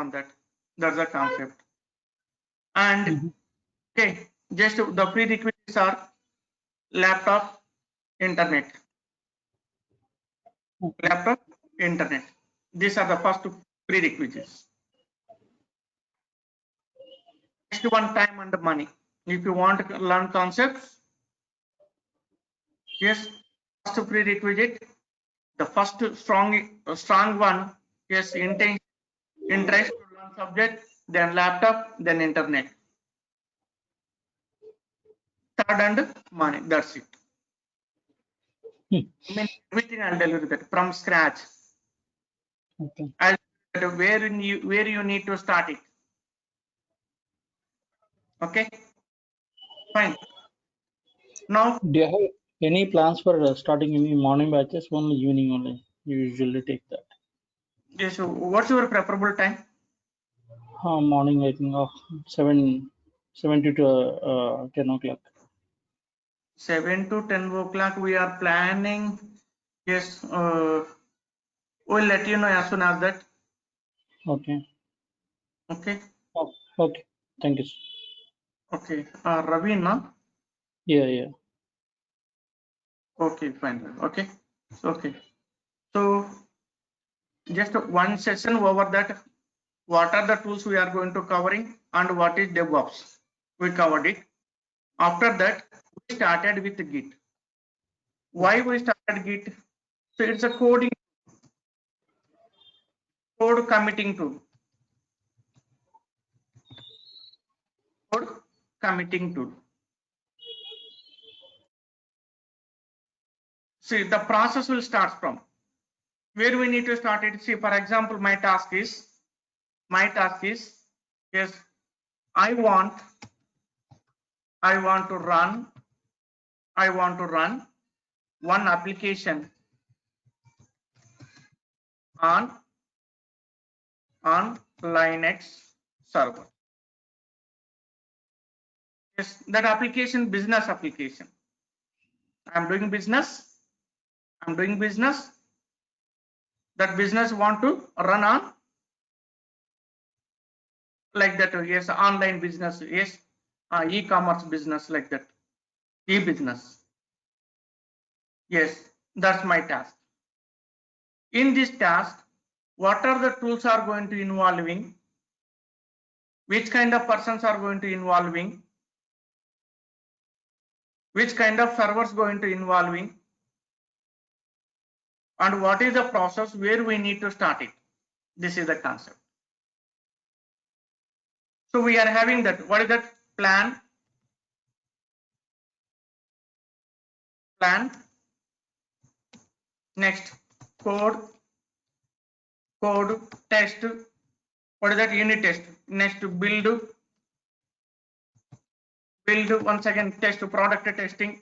on that. That's the concept. And okay, just the prerequisites are laptop, internet. Laptop, internet. These are the first two prerequisites. Next one, time and money. If you want to learn concepts, yes, first prerequisite, the first strong one, yes, interest to learn subject, then laptop, then internet. Third and money. That's it. I mean, everything I'll deliver that from scratch. Okay. I'll where you need to start it. Okay. Fine. Now, Do you have any plans for starting any morning batches? Only evening only. You usually take that. yes, so what's your preferable time? Morning, I think 7 to 10 o'clock. 7 to 10 o'clock we are planning. Yes, we'll let you know as soon as that. Okay. Okay. Oh, okay. Thank you. Okay. Ravina. Yeah. Okay, fine. Okay. Okay. So just one session over that. What are the tools we are going to covering and what is DevOps? We covered it. After that, we started with Git. Why we started Git? So it's a code committing tool. Code committing tool. See, the process will start from where we need to start it. See, for example, my task is yes, I want to run one application on Linux server. Yes, that application, business application. I'm doing business. That business want to run on like that. Yes, online business. Yes, e-commerce business like that. E-business. Yes, that's my task. In this task, what are the tools are going to involving? Which kind of persons are going to involving? Which kind of servers going to involving? And what is the process where we need to start it? This is the concept. So we are having that. What is that? Plan. Next, code, test. What is that? Unit test. Next, build. Once again, test, product testing.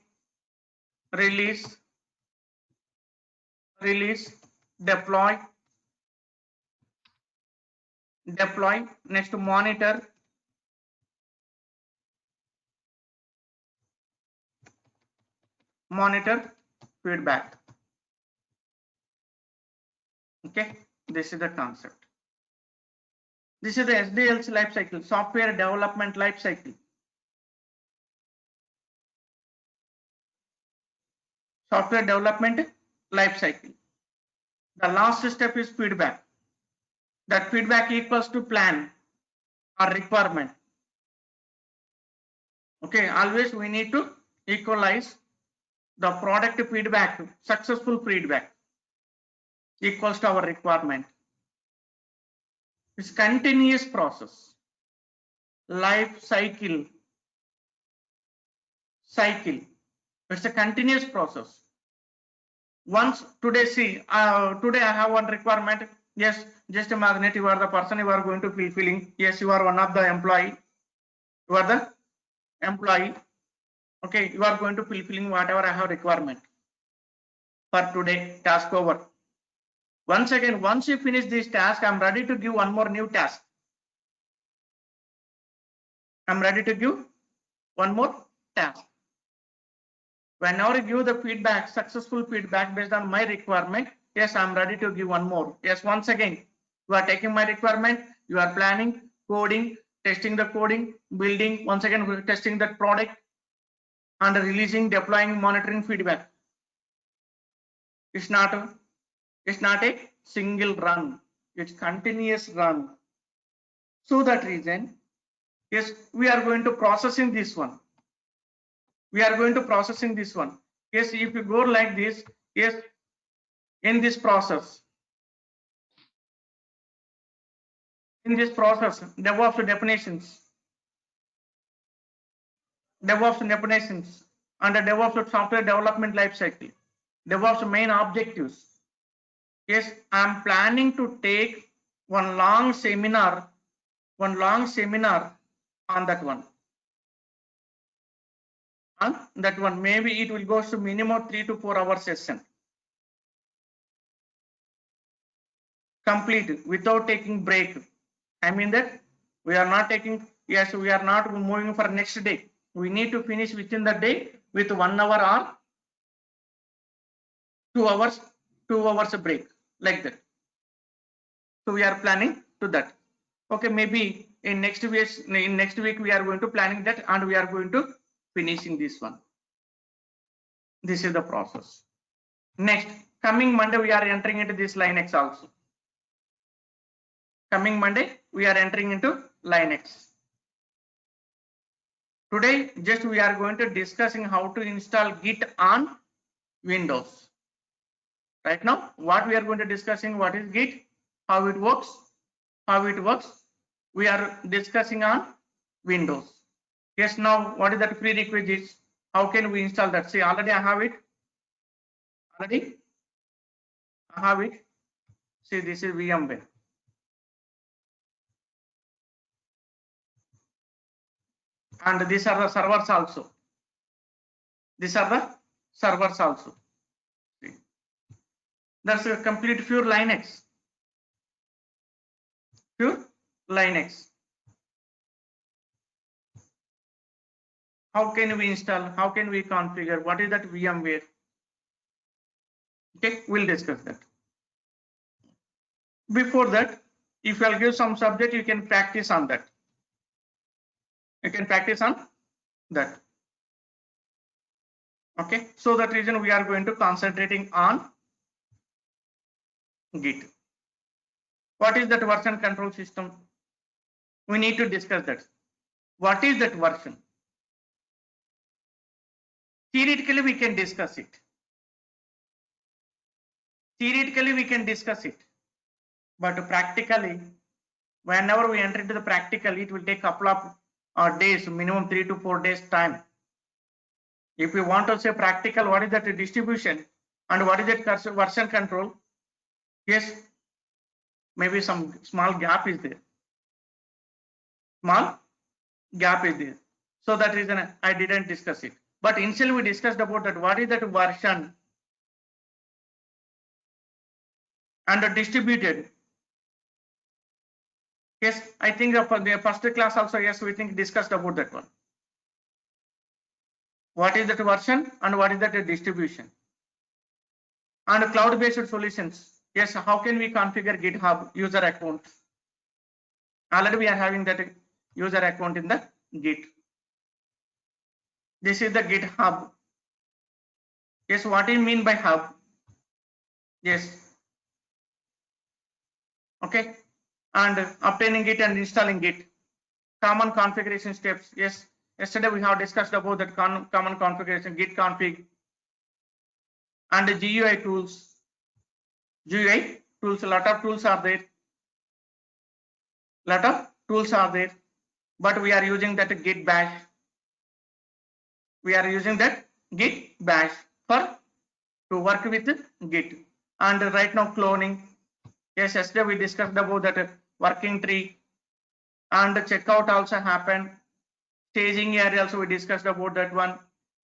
Release, deploy. Next, monitor. Feedback. Okay, this is the concept. This is the SDLC life cycle, software development life cycle. Software development life cycle. The last step is feedback. That feedback equals to plan or requirement. Okay, always we need to equalize the product feedback, successful feedback equals to our requirement. It's continuous process. Life cycle. It's a continuous process. Once today, see, today I have one requirement. Yes, just a magnet, you are the person you are going to fulfilling. Yes, you are one of the employee. You are the employee. Okay, you are going to fulfilling whatever I have requirement. For today, task over. Once again, once you finish this task, I'm ready to give one more new task. I'm ready to give one more task. Whenever you give the feedback, successful feedback based on my requirement, yes, I'm ready to give one more. Yes, once again, you are taking my requirement. You are planning, coding, testing the coding, building, once again testing that product, and releasing, deploying, monitoring, feedback. It's not a single run. It's continuous run. So that reason, yes, we are going to processing this one. We are going to processing this one. Yes, if you go like this, yes, in this process, DevOps definitions, and the DevOps software development lifecycle, DevOps main objectives. Yes, I am planning to take one long seminar on that one. On that one, maybe it will go to minimum 3 to 4 hour session. Complete without taking break. I mean that we are not taking, yes, we are not moving for next day. We need to finish within the day with 1 hour or 2 hours break, like that. So we are planning to that. Okay, maybe in next week we are going to planning that, and we are going to finishing this one. This is the process. Next, coming Monday we are entering into this Linux also. Coming Monday we are entering into Linux. Today just we are going to discussing how to install Git on Windows. Right now what we are going to discussing, what is Git, how it works. We are discussing on Windows. Yes, now what is that prerequisites? How can we install that? See, already I have it. See, this is VMware. And these are the servers also. See, that's a complete pure Linux. How can we install? How can we configure? What is that VMware? Okay, we'll discuss that. Before that, if I'll give some subject, you can practice on that. Okay, so that reason we are going to concentrating on Git. What is that version control system? We need to discuss that. What is that version? Theoretically, we can discuss it. But practically, whenever we enter into the practical, it will take a couple of days, minimum 3 to 4 days time. If you want to say practical, what is that distribution and what is that version control? Yes, maybe some small gap is there. So that reason I didn't discuss it. But initially we discussed about that. What is that version and distributed? Yes, I think for the first class also, yes, we think discussed about that one. What is that version and what is that distribution? And cloud-based solutions. Yes, how can we configure GitHub user account? Already we are having that user account in the Git. This is the GitHub. Yes, what do you mean by hub? Yes. Okay. And obtaining it and installing it. Common configuration steps. Yes. Yesterday we have discussed about that common configuration, Git config, and the GUI tools. A lot of tools are there. But we are using that Git bash. For to work with Git. And right now cloning. Yes, yesterday we discussed about that working tree, and checkout also happened. Staging area also we discussed about that one,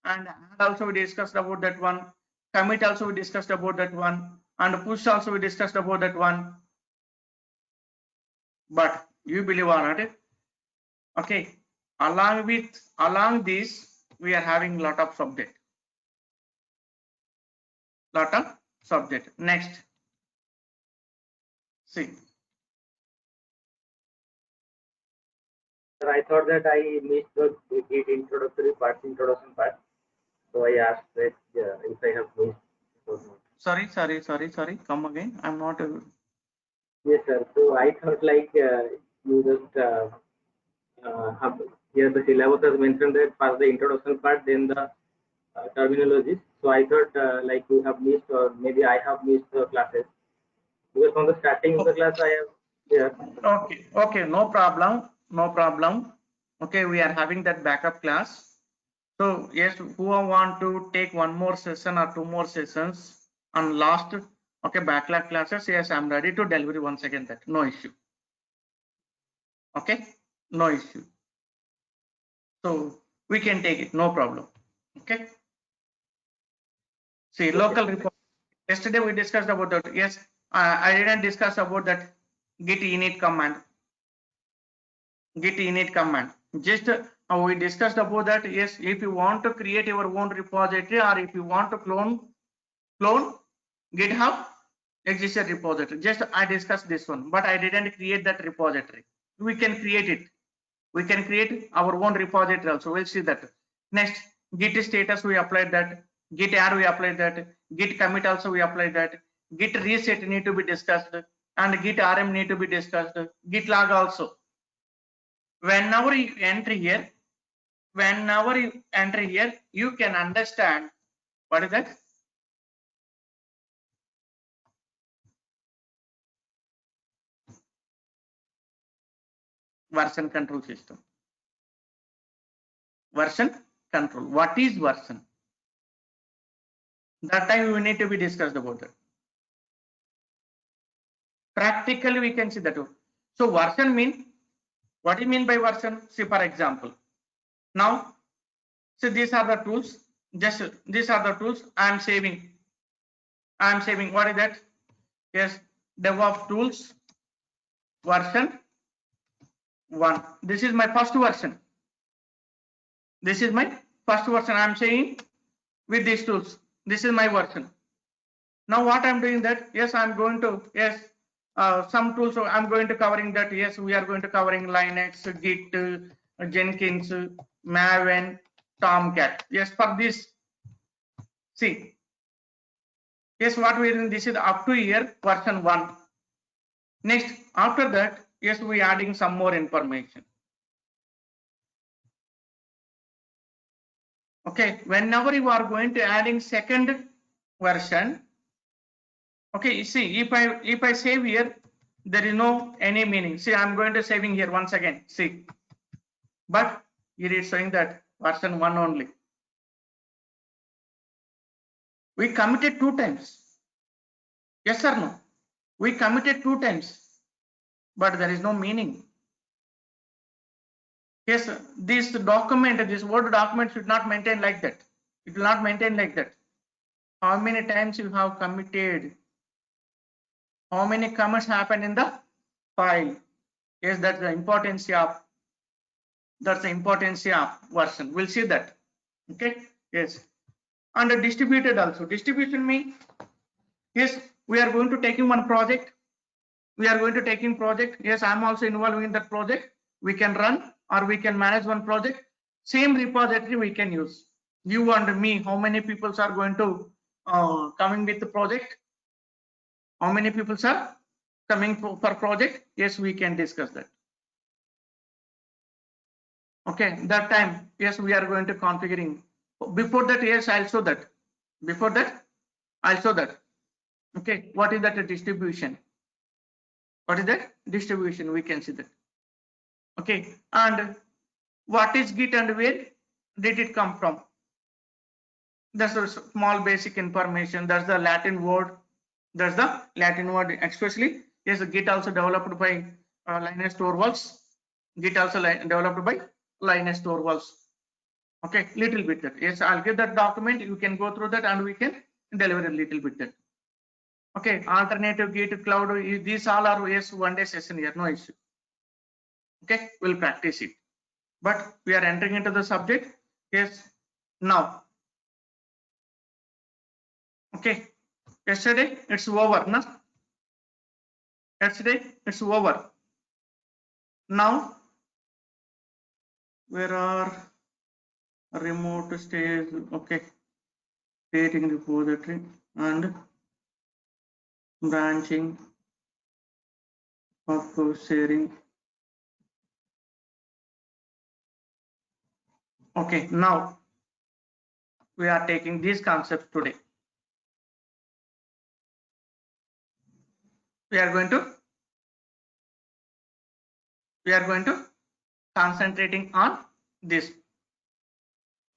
and also we discussed about that one. Commit also we discussed about that one, and push also we discussed about that one. But you believe or not, okay, along this we are having lot of subject. Next, see, Sir, I thought that I missed the introduction part. So I asked that if I have missed or not. Sorry. Come again. I'm not. Yes, sir. So I thought like you just have here the syllabus has mentioned that first the introduction part, then the terminologies. So I thought like you have missed or maybe I have missed the classes because from the starting of the class I have here. Okay. No problem. Okay, we are having that backup class. So yes, who want to take one more session or two more sessions on last, okay, backlog classes? Yes, I'm ready to deliver once again that. No issue. Okay, no issue. So we can take it, no problem. Okay. See, local report. Yesterday we discussed about that. Yes, I didn't discuss about that git init command. Git init command. Just we discussed about that. Yes, if you want to create your own repository or if you want to clone GitHub existing repository. Just I discussed this one, but I didn't create that repository. We can create it. We can create our own repository also. We'll see that. Next, Git status we applied that. Git add we applied that. Git commit also we applied that. Git reset need to be discussed, and Git RM need to be discussed. Git log also. Whenever you enter here, you can understand what is that. Version control system. Version control. What is version? That time we need to be discussed about that. Practically we can see that. So version mean, what do you mean by version? See, for example, now, see, these are the tools. Just these are the tools I am saving. What is that? Yes, DevOps tools version 1. This is my first version. This is my first version. I am saying with these tools. This is my version. Now what I'm doing that, yes, I'm going to, yes, some tools I'm going to covering that. Yes, we are going to covering Linux, Git, Jenkins, Maven, Tomcat. Yes, for this, see, yes, what we are doing, this is up to here version 1. Next, after that, yes, we adding some more information. Okay, whenever you are going to adding second version, okay, you see, if I save here, there is no any meaning. See, I'm going to saving here once again. See, but it is showing that version 1 only. We committed 2 times. Yes or no? We committed 2 times, but there is no meaning. Yes, this document, this Word document should not maintain like that. It will not maintain like that. How many times you have committed? How many commits happen in the file? Yes, that's the importance of version. We'll see that. Okay. Yes. And distributed also. Distribution means, yes, we are going to taking one project. Yes, I'm also involved in that project. We can run or we can manage one project. Same repository we can use. You and me, how many people are going to coming with the project? How many people are coming for project? Yes, we can discuss that. Okay, that time, yes, we are going to configuring. Before that, yes, I'll show that. Before that, I'll show that. Okay, what is that distribution? What is that distribution? We can see that. Okay, and what is Git and where did it come from? That's a small basic information. That's the Latin word. Especially, yes, Git also developed by Linus Torvalds. Git also developed by Linus Torvalds. Okay, little bit that. Yes, I'll give that document. You can go through that and we can deliver a little bit that. Okay, alternative Git cloud. These all are, yes, 1 day session here, no issue. Okay, we'll practice it. But we are entering into the subject. Yes, now. Okay, yesterday it's over. No? Yesterday it's over. Now where are remote stage? Okay, creating repository and branching, of course, sharing. Okay, now we are taking these concepts today. We are going to concentrating on this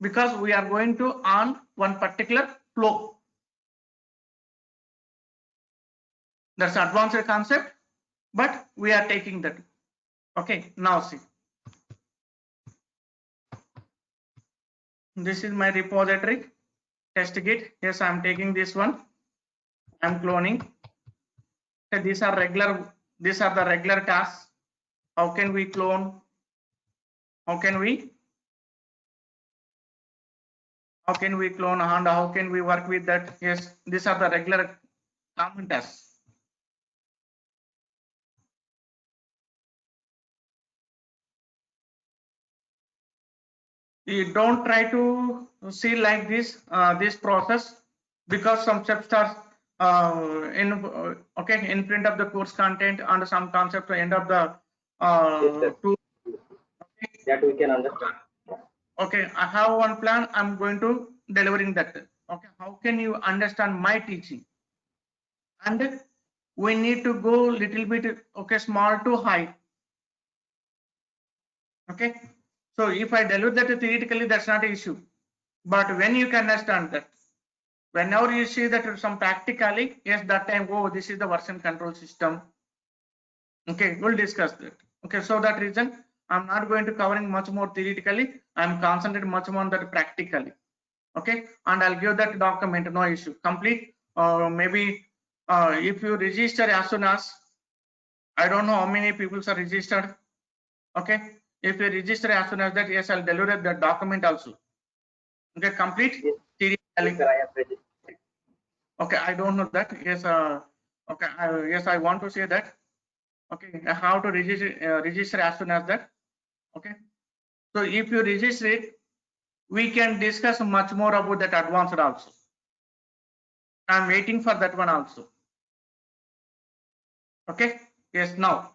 because we are going to on one particular flow. That's advanced concept, but we are taking that. Okay, now see. This is my repository, test git. Yes, I'm taking this one. I'm cloning. Okay, these are the regular tasks. How can we clone? How can we clone and how can we work with that? Yes, these are the regular common tasks. You don't try to see like this process because some steps are in print of the course content and some concept end of the Yes, tool. that we can understand. Okay, I have one plan. I'm going to delivering that. Okay, how can you understand my teaching? And we need to go little bit small to high. Okay, so if I deliver that theoretically, that's not an issue. But when you can understand that, whenever you see that some practically, yes, that time, oh, this is the version control system. Okay, we'll discuss that. Okay, so that reason I'm not going to covering much more theoretically. I'm concentrated much more on that practically. Okay, and I'll give that document, no issue, complete. Maybe if you register as soon as, I don't know how many people are registered. Okay, if you register as soon as that, yes, I'll deliver the document also. Okay, complete. Yes, theoretically. sir, I have registered. Okay, I don't know that. Yes, okay, yes, I want to say that. Okay, how to register as soon as that. Okay, so if you register it, we can discuss much more about that advanced also. I'm waiting for that one also. Okay, yes, now.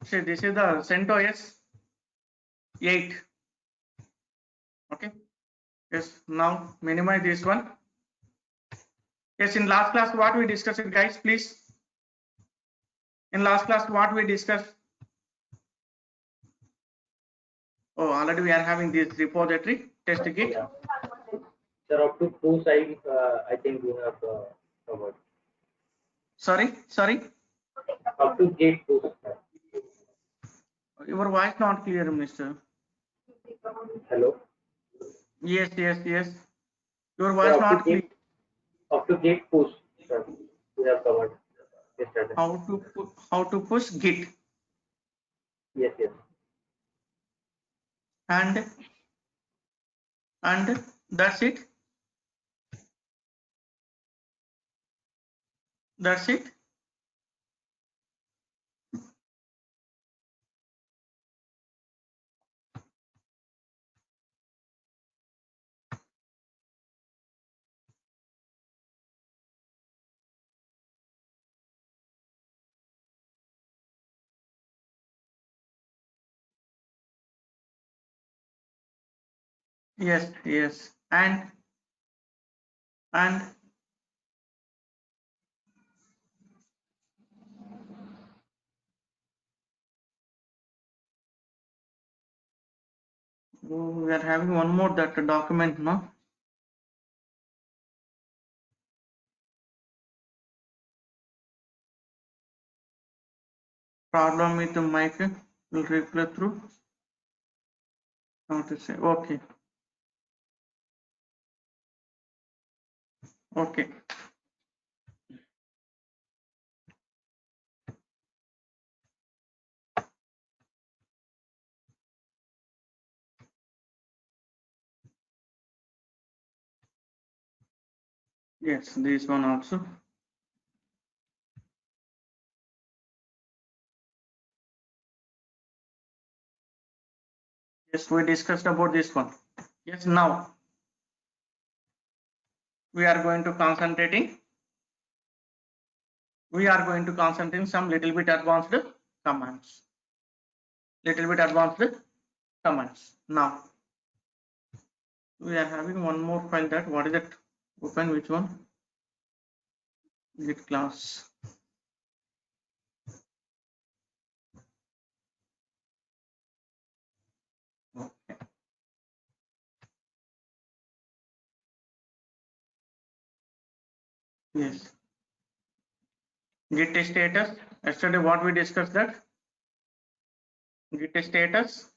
See, this is the CentOS 8. Okay, yes, now minimize this one. Yes, in last class, what we discussed, guys, please. In last class, what we discussed? Oh, already we are having this repository test kit. Yeah. Sir, up to 2 sides, I think you have covered. Sorry. Up to gate 2. Your voice not clear, Mister. Hello. Yes. Your Sir, voice not clear. up to gate push, sir, you have covered yesterday. How to push Git Yes. and that's it. That's it. Yes. And oh, we are having one more that document, no? Problem with the mic will replay through. How to say? Okay. Yes, this one also. Yes, we discussed about this one. Yes, now we are going to concentrating. We are going to concentrate some little bit advanced commands. Little bit advanced commands. Now we are having one more file. That what is it? Open which one? Git class. Okay. Yes. Git status. Yesterday, what we discussed that? Git status.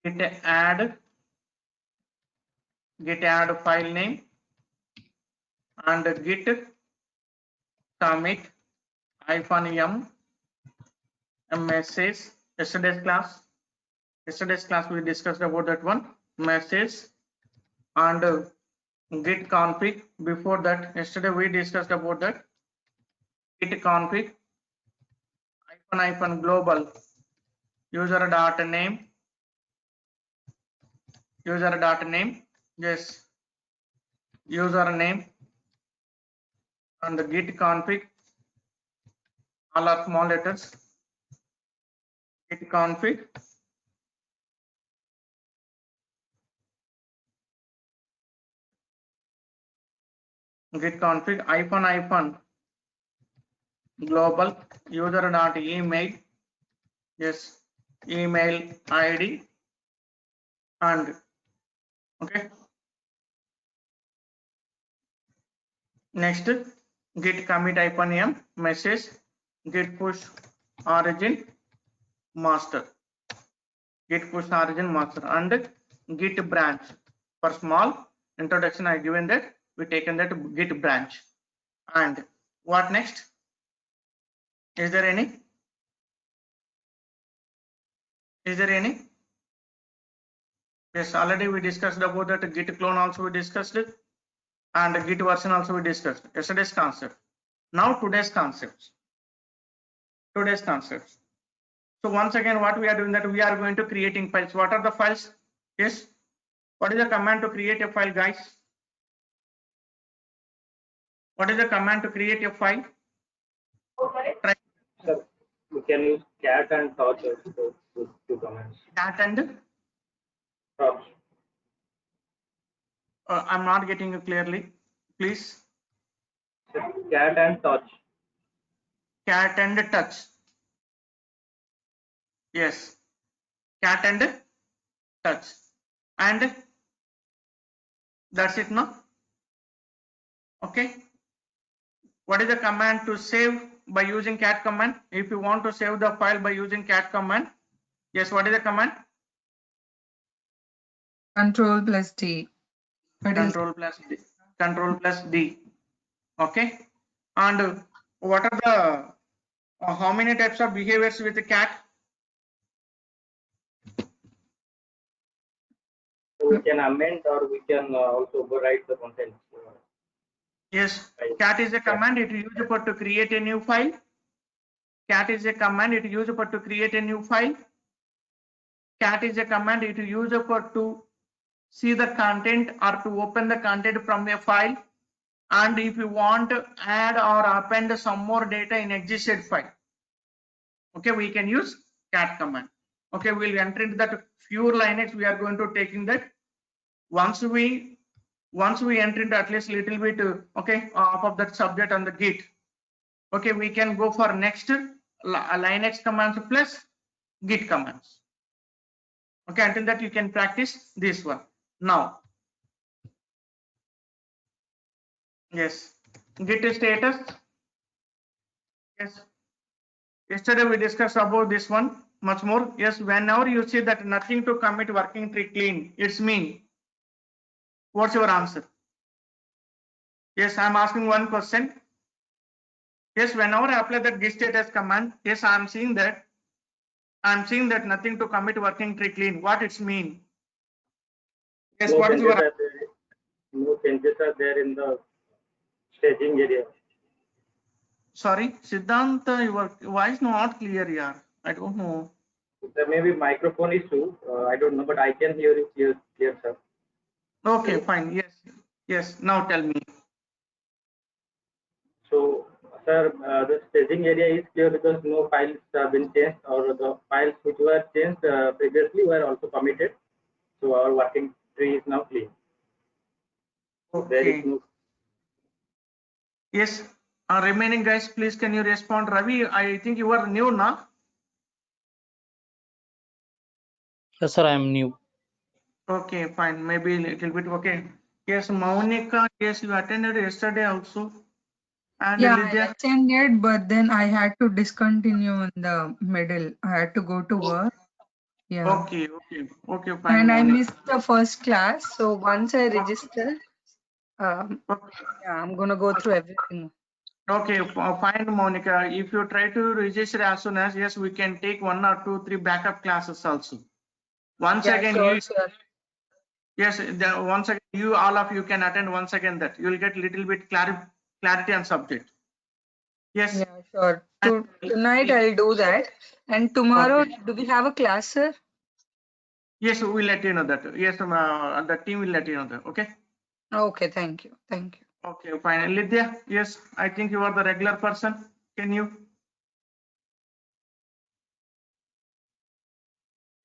Git add file name and git commit -m message. Yesterday's class we discussed about that one message and git config. Before that, yesterday we discussed about that git config -global user dot name yes username and the git config all are small letters. Git config -global user dot email yes email id and okay. Next, git commit -m message git push origin master and git branch. For small introduction I given that we taken that git branch. And what next? Is there any yes, already we discussed about that git clone also we discussed it and git version also we discussed yesterday's concept. Now today's concepts. So once again what we are doing that we are going to creating files. What are the files? Yes, what is the command to create a file, guys? What is the command to create a file? Try. Sir, we can use cat and torch also, two commands. Cat and Torch. I'm not getting you clearly, please. Sir, cat and torch. Cat and touch. Yes, cat and touch, and that's it, no? Okay. What is the command to save by using cat command? If you want to save the file by using cat command, yes, what is the command? Control plus D. Control plus D. Okay. And what are the how many types of behaviors with the cat? So we can amend or we can also overwrite the contents. Yes, cat is a command. It is used for to create a new file. Cat is a command. It is used for to create a new file. Cat is a command. It is used for to see the content or to open the content from a file. And if you want to add or append some more data in existed file, okay, we can use cat command. Okay, we'll enter into that pure Linux. We are going to taking that once we enter into at least little bit okay of that subject on the Git. Okay, we can go for next Linux commands plus Git commands. Okay, until that you can practice this one. Now, yes, Git status. Yes, yesterday we discussed about this one much more. Yes, whenever you see that nothing to commit working tree clean, it's mean. What's your answer? Yes, I'm asking one question. Yes, whenever I apply that git status command, yes, I'm seeing that nothing to commit working tree clean. What it's mean? Yes, what is your no changes are there in the staging area. Sorry, Siddhant, your voice not clear here. I don't know. There may be microphone issue. I don't know, but I can hear you clear, sir. Okay, fine. Yes, yes. Now tell me. So, sir, the staging area is clear because no files have been changed, or the files which were changed previously were also committed. So our working tree is now clean. So there is Okay. no. Yes. Remaining guys, please can you respond? Ravi, I think you are new now. Yes, sir, I am new. Okay, fine. Maybe a little bit. Okay. Yes, Maunika. Yes, you attended yesterday also. And Yeah, I Lydia. attended, but then I had to discontinue in the middle. I had to go to work. Yeah. Okay, okay, okay, fine, And I Maunika. missed the first class. So once I register, Okay. yeah, I'm gonna go through everything. Okay, fine, Monica. If you try to register as soon as, yes, we can take 1 or 2, 3 backup classes also. Once Yeah, again, sure, you, sir. yes, once again, you, all of you can attend once again that. You will get little bit clarity on subject. Yes. Yeah, sure. Tonight I'll do that. And tomorrow, Okay. do we have a class, sir? Yes, we will let you know that. Yes, the team will let you know that. Okay. Okay, thank you. Thank you. Okay, fine. Lydia, yes, I think you are the regular person. Can you?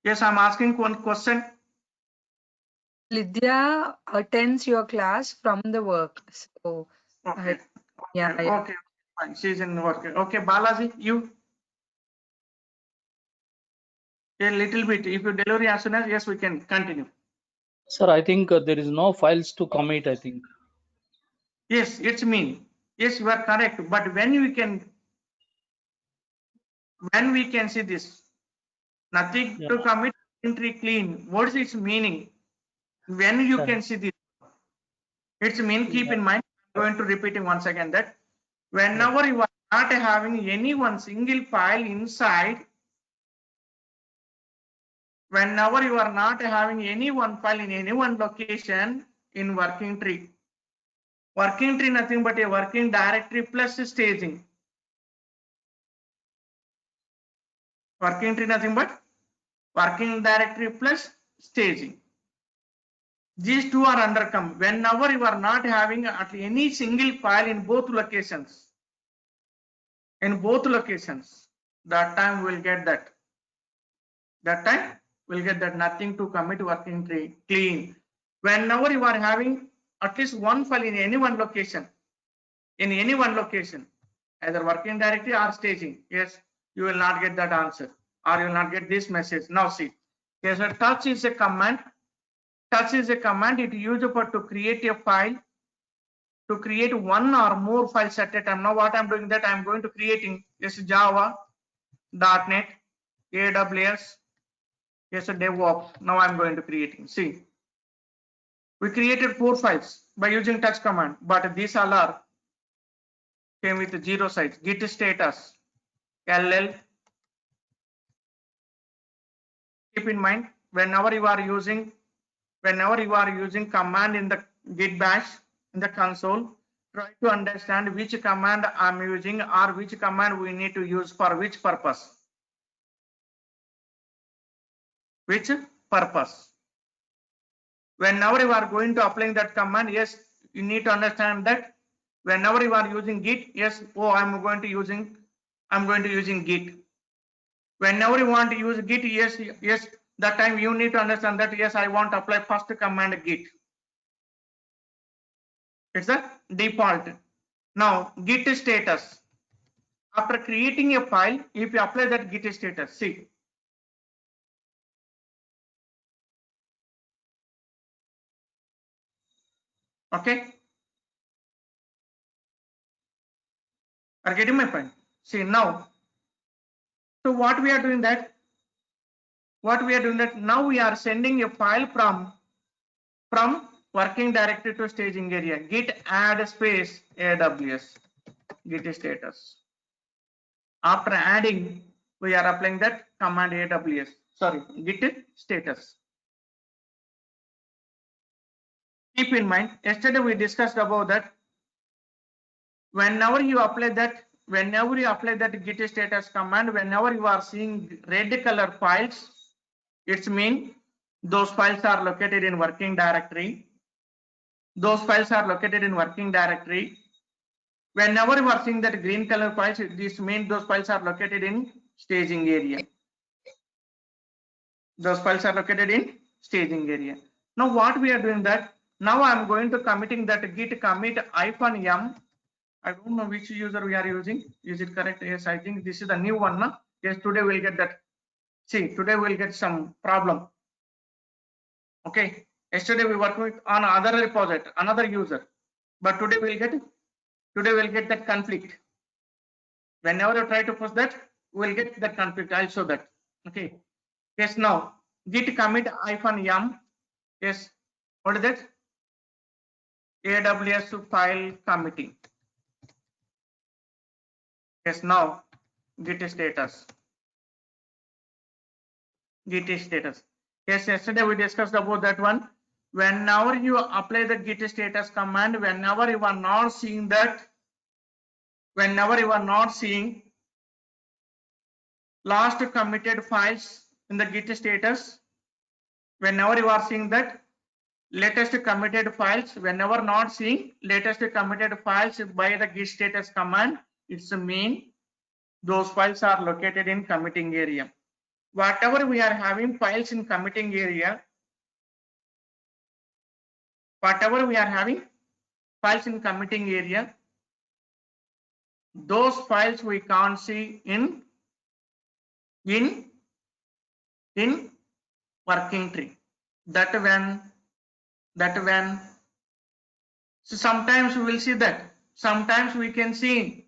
Yes, I'm asking one question. Lydia attends your class from the work. So, Okay. yeah, Okay. yeah. Okay. Fine. She's in work. Okay, Balaji, you. A little bit. If you deliver as soon as, yes, we can continue. Sir, I think there is no files to commit, I think. Yes, it's mean. Yes, you are correct. But when we can see this, nothing Yeah, to commit entry clean. What is its meaning? When you yeah, can see this, its mean. Keep yeah, in mind. I'm going to repeat it once again that yeah. whenever you are not having any one single file inside, whenever you are not having any one file in any one location in working tree. Working tree nothing but a working directory plus staging. Working tree nothing but working directory plus staging. These two are undercome. Whenever you are not having at any single file in both locations, that time we'll get that. That time we'll get that nothing to commit working tree clean. Whenever you are having at least one file in any one location, either working directory or staging, yes, you will not get that answer or you will not get this message. Now see, yes, a touch is a command. Touch is a command. It is used for to create a file, to create one or more files at a time. Now what I'm doing that I'm going to creating yes Java, .NET, AWS, yes DevOps. Now I'm going to creating. See, we created 4 files by using touch command, but these all are came with 0 sites. Git status, LL. Keep in mind whenever you are using command in the git bash in the console, try to understand which command I'm using or which command we need to use for which purpose. Which purpose? Whenever you are going to applying that command, yes, you need to understand that whenever you are using git, yes, oh, I'm going to using git. Whenever you want to use git, yes, that time you need to understand that yes, I want to apply first command git. It's the default. Now git status. After creating a file, if you apply that git status, see. Okay. Are getting my point? See now. So what we are doing that? Now we are sending a file from working directory to staging area. Git add space AWS git status. After adding, we are applying that command AWS. Sorry, git status. Keep in mind, yesterday we discussed about that. Whenever you apply that whenever you apply that git status command, whenever you are seeing red color files, it's mean those files are located in working directory. Those files are located in working directory. Whenever you are seeing that green color files, this means those files are located in staging area. Those files are located in staging area. Now what we are doing that, now I am going to committing that git commit -m. I don't know which user we are using. Is it correct? Yes, I think this is the new one. No? Yes, today we'll get that. See, today we'll get some problem. Okay. Yesterday we worked with on other repository, another user, but today we'll get that conflict. Whenever you try to push that, we'll get that conflict. I'll show that. Okay. Yes. Now git commit -m. Yes. What is that? AWS file committing. Yes. Now git status. Git status. Yes, yesterday we discussed about that one. Whenever you apply the git status command, whenever you are not seeing that, whenever you are not seeing last committed files in the git status, whenever you are seeing that latest committed files, whenever not seeing latest committed files by the git status command, it's mean those files are located in committing area. Whatever we are having files in committing area, whatever we are having files in committing area, those files we can't see in working tree. That when so sometimes we will see that, sometimes we can see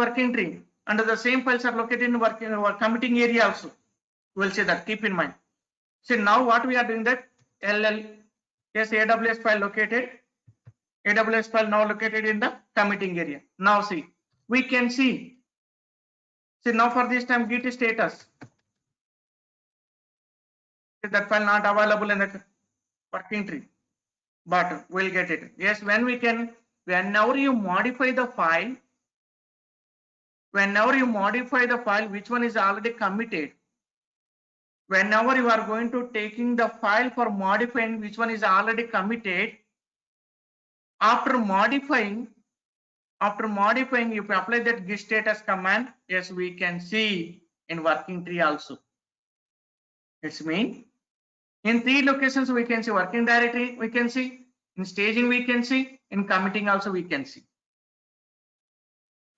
working tree and the same files are located in working committing area also. We'll see that, keep in mind. See, now what we are doing that LL, yes, AWS file located, AWS file now located in the committing area. Now see, we can see now for this time git status, that file not available in the working tree, but we'll get it. Yes, when we can, whenever you modify the file, which one is already committed, whenever you are going to taking the file for modifying which one is already committed, after modifying, if you apply that git status command, yes, we can see in working tree also. It's mean in 3 locations we can see: working directory we can see, in staging we can see, in committing also we can see.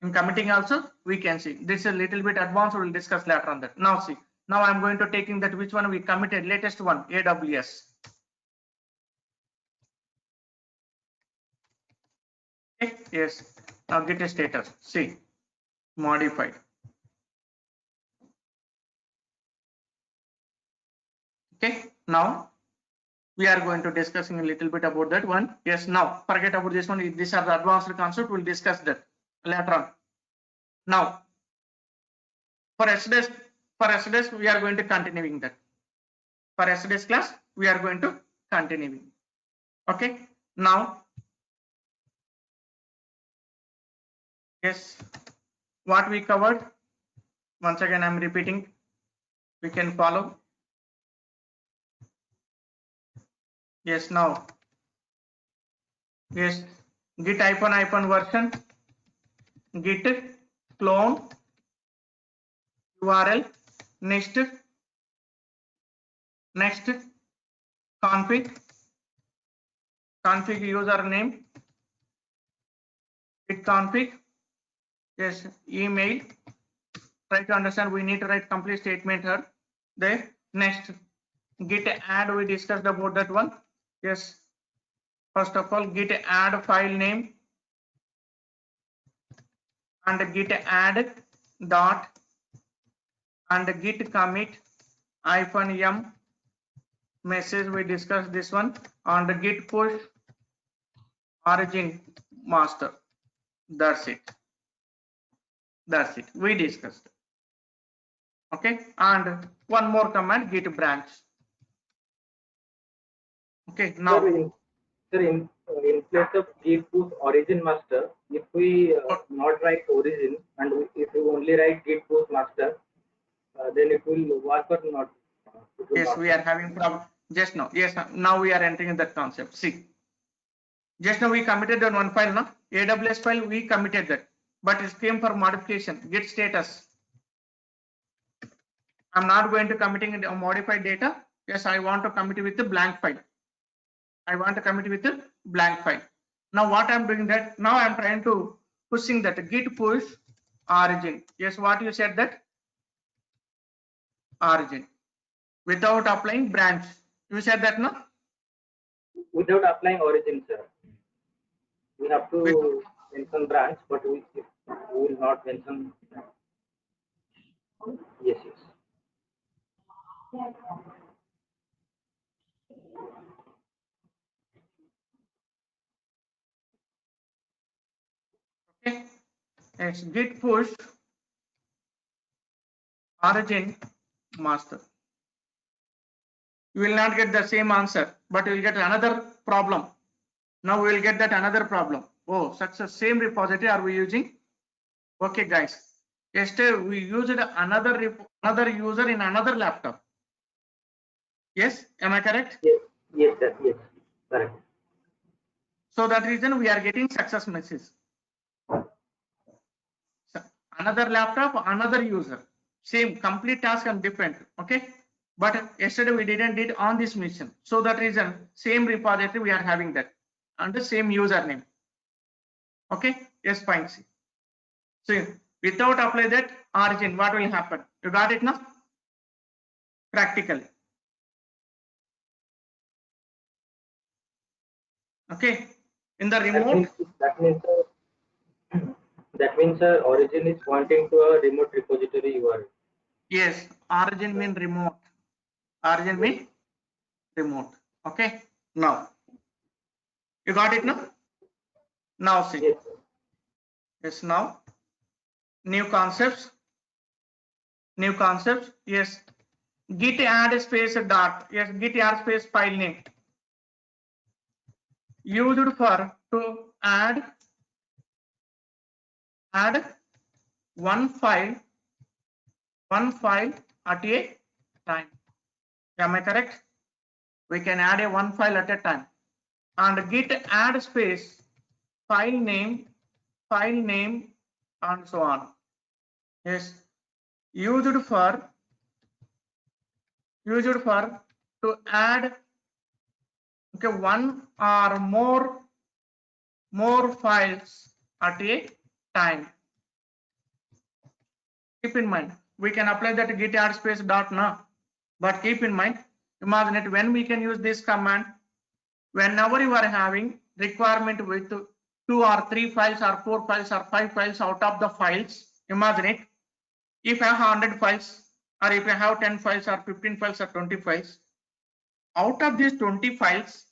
In committing also we can see. This is a little bit advanced, we will discuss later on that. Now see, now I'm going to taking that which one we committed, latest one, AWS. Okay, yes, now git status, see, modified. Okay, now we are going to discussing a little bit about that one. Yes, now forget about this one. These are the advanced concept. We'll discuss that later on. Now for yesterday's we are going to continuing that. For yesterday's class we are going to continuing. Okay, now yes, what we covered, once again I'm repeating, we can follow. Yes, now yes, git -hyphen version, git clone URL, next config username, git config, yes, email. Try to understand, we need to write complete statement here. There, next git add, we discussed about that one. Yes, first of all git add file name and git add dot and git commit -m message, we discussed this one, and git push origin master. That's it, we discussed. Okay, and one more command, git branch. Okay, now sir, in place of git push origin master, if we not write origin and if we only write git push master, then it will work or not? It will Yes, not we work. are having problem just now. Yes, now we are entering that concept. See, just now we committed on one file, no? AWS file, we committed that, but it came for modification, git status. I'm not going to committing a modified data. Yes, I want to commit with the blank file. I want to commit with the blank file. Now what I'm doing that, now I'm trying to pushing that git push origin. Yes, what you said that origin without applying branch. You said that, no? Without applying origin, sir. We have With, to mention branch, but we will not mention. Yes, yes. okay. It's git push origin master. You will not get the same answer, but you will get another problem. Now we will get that another problem. Oh, such a same repository are we using? Okay, guys. Yesterday we used another user in another laptop. Yes, am I correct? Yes, yes, sir. Yes, correct. So that reason we are getting success message. So another laptop, another user, same complete task and different. Okay, but yesterday we didn't did on this mission. So that reason same repository we are having that and the same username. Okay, yes, fine. See. So without apply that origin, what will happen? You got it now? Practically. Okay. In the remote. That means origin is pointing to a remote repository URL. Yes, origin mean remote. Origin mean remote. Okay. Now you got it now? Now see. Yes, Yes, now new concepts. New concepts. Yes. Git add space dot. Yes, git add space file name. Used for to add one file at a time. Am I correct? We can add a one file at a time. And git add space file name and so on. Yes, used for to add okay one or more files at a time. Keep in mind we can apply that git add space dot now, but keep in mind, imagine it when we can use this command whenever you are having requirement with 2 or 3 files or 4 files or 5 files out of the files. Imagine it, if I have 100 files or if I have 10 files or 15 files or 20 files, out of these 20 files,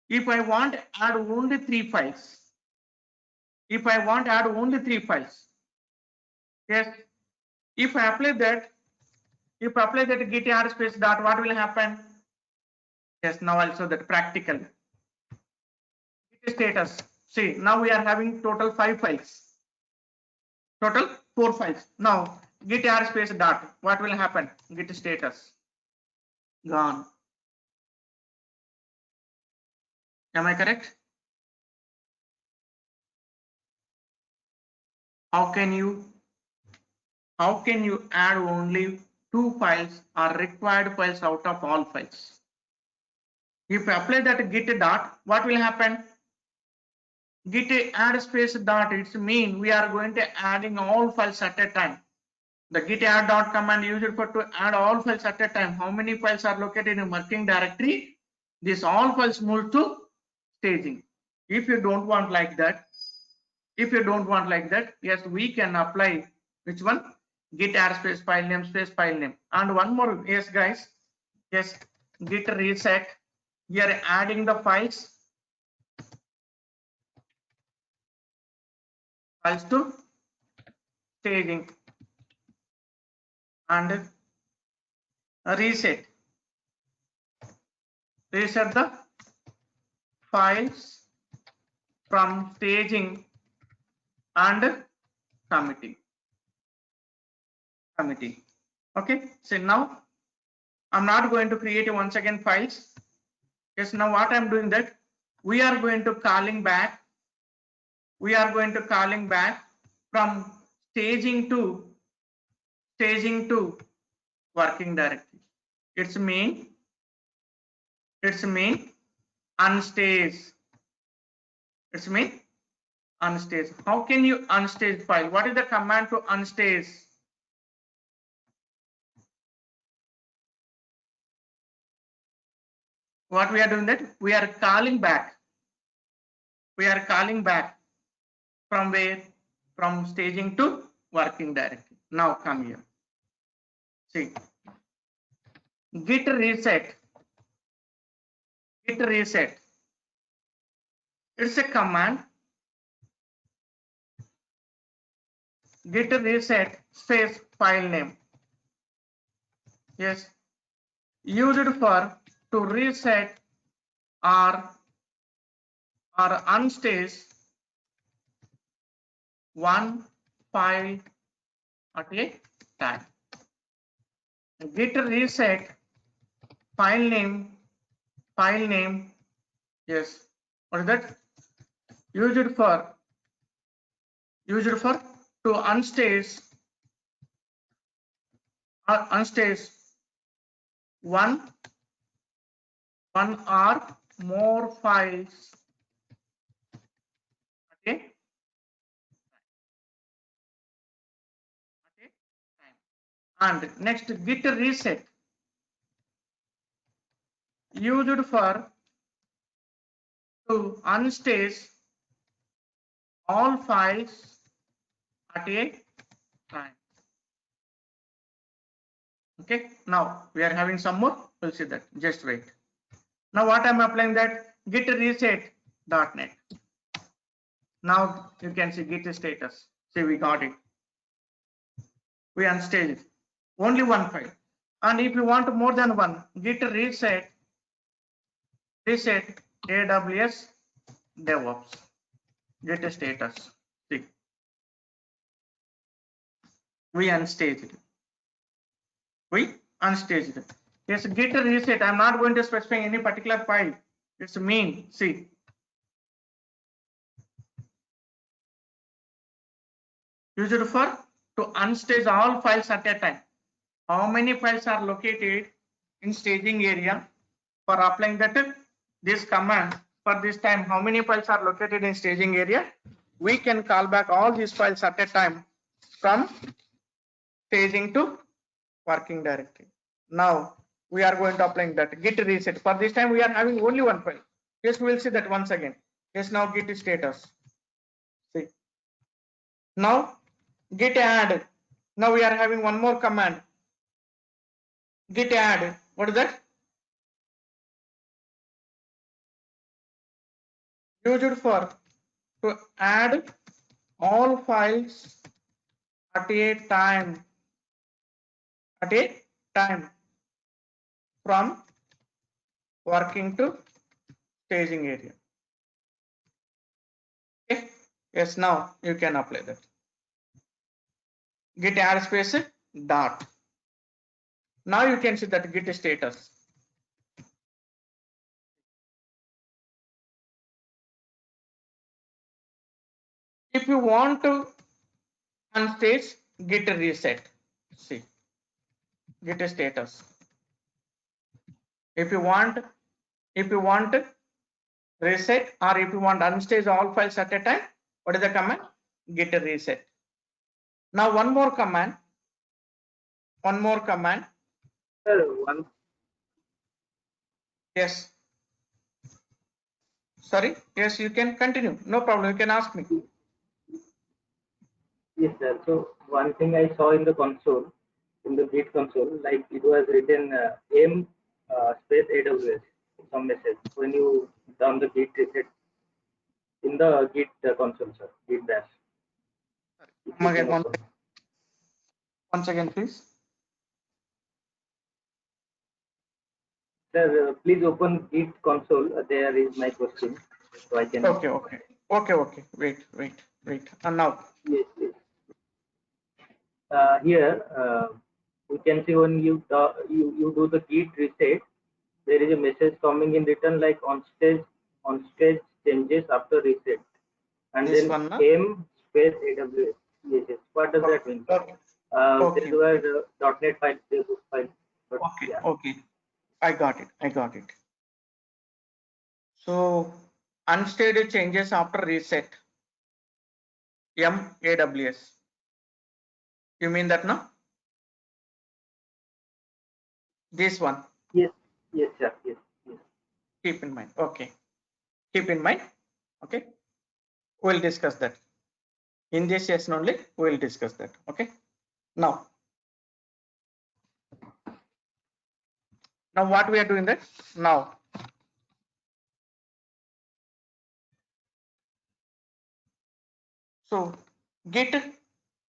if I want to add only 3 files, yes, if I apply that git add space dot, what will happen? Yes, now also that practical git status. See, now we are having total 5 files, total 4 files. Now git add space dot, what will happen? Git status gone. Am I correct? How can you add only 2 files or required files out of all files? If you apply that git dot, what will happen? Git add space dot, it's mean we are going to adding all files at a time. The git add dot command used for to add all files at a time. How many files are located in working directory? This all files move to staging. If you don't want like that, yes, we can apply which one? Git add space file name. And one more, yes guys, yes, git reset. We are adding the files to staging and reset. reset the files from staging and committee. Okay, so now I'm not going to create once again files. Yes, now what I'm doing that we are going to calling back from staging to working directory. It's mean unstage. It's mean unstage. How can you unstage file? What is the command to unstage? What we are doing that we are calling back from where? From staging to working directory. Now come here. See, git reset. It's a command. Git reset space file name. Yes, used for to reset or unstage one file at a time. Git reset file name. Yes, what is that? Used for to unstage one or more files at a time. And next, git reset used for to unstage all files at a time. Okay, now we are having some more. We'll see that. Just wait. Now what I'm applying that git reset .NET. Now you can see git status. See, we got it. We unstaged it. Only one file. And if you want more than one, git reset AWS DevOps. Git status. See, we unstaged it. Yes, git reset. I'm not going to specify any particular file. It's mean. See, used for to unstage all files at a time. How many files are located in staging area? For applying that this command for this time, how many files are located in staging area? We can call back all these files at a time from staging to working directory. Now we are going to applying that git reset. For this time we are having only one file. Yes, we will see that once again. Yes, now git status. See, now git add. Now we are having one more command. Git add. What is that? Used for to add all files at a time from working to staging area. Okay. Yes, now you can apply that. Git add space dot. Now you can see that git status. If you want to unstage, git reset. See, git status. If you want reset, or if you want unstage all files at a time, what is the command? Git reset. Now one more command. Sir, one. Yes. Sorry. Yes, you can continue. No problem. You can ask me. Yes, sir. So one thing I saw in the console, in the Git console, like it was written m space AWS, some message when you done the Git reset in the Git console, sir. Git bash. Come again, once again, please. Sir, please open Git console. There is my question. So I can. Okay. Wait. And now, Yes, yes. Here, you can see when you do the Git reset, there is a message coming in written like on stage changes after reset, and this then one, na? M space AWS. Yes, yes. What does that mean? Okay. There were .NET file, playbook file. But yeah. Okay. I got it. So unstable changes after reset. AWS. You mean that, no? This one. Yes, yes, sir. Yes, yes. Keep in mind. Okay. Keep in mind. Okay. We'll discuss that. In this session only, we'll discuss that. Okay. Now what we are doing that now. So git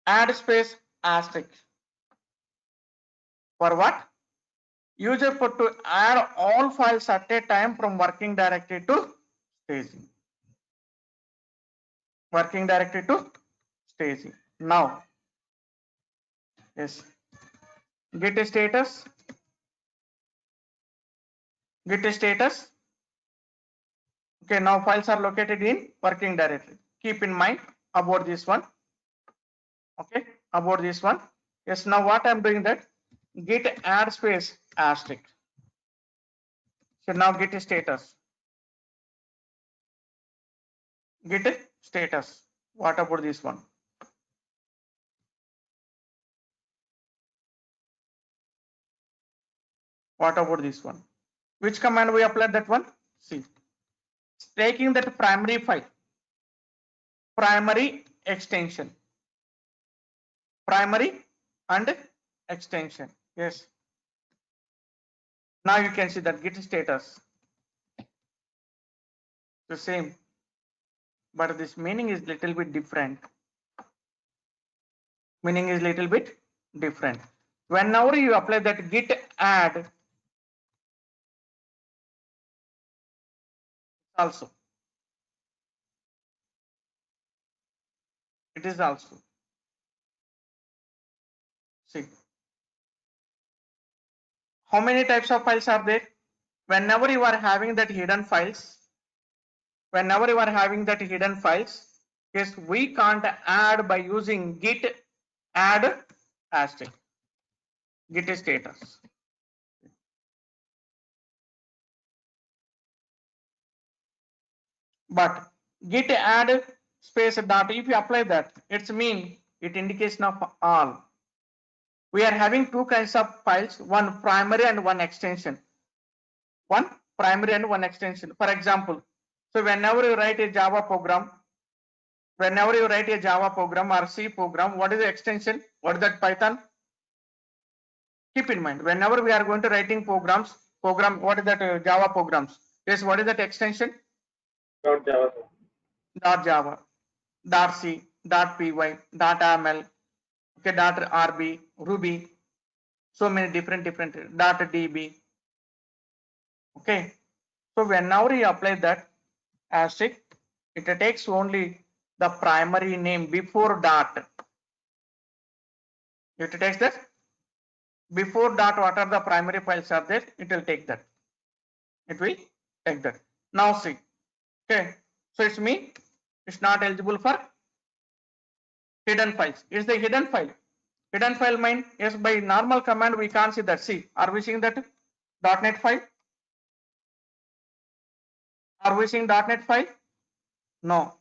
add space asterisk for what? User put to add all files at a time from working directory to staging. Working directory to staging. Now, yes, git status. Okay, now files are located in working directory. Keep in mind about this one. Okay, about this one. Yes, now what I'm doing that git add space asterisk. So now git status. Git status. What about this one? What about this one? Which command we applied that one? See, taking that primary file, primary extension, primary and extension. Yes. Now you can see that git status. The same, but this meaning is little bit different. Meaning is little bit different. Whenever you apply that git add, also it is also. See, how many types of files are there? Whenever you are having that hidden files, yes, we can't add by using git add asterisk, git status. But git add space dot, if you apply that, it's mean it indication of all. We are having two kinds of files, one primary and one extension. For example, so whenever you write a Java program or C program, what is the extension? What is that? Python? Keep in mind, whenever we are going to writing program, what is that? Java programs. Yes, what is that extension? .java. .java, .c, .py, .ml, okay, .rb, Ruby, so many different .db. Okay, so whenever you apply that asterisk, it takes only the primary name before dot. It takes that before dot, what are the primary files are there, it will take that. Now see, okay, so it's mean it's not eligible for hidden files. Is the hidden file? Hidden file mean, yes, by normal command we can't see that. See, are we seeing that .NET file? Are we seeing .NET file? No.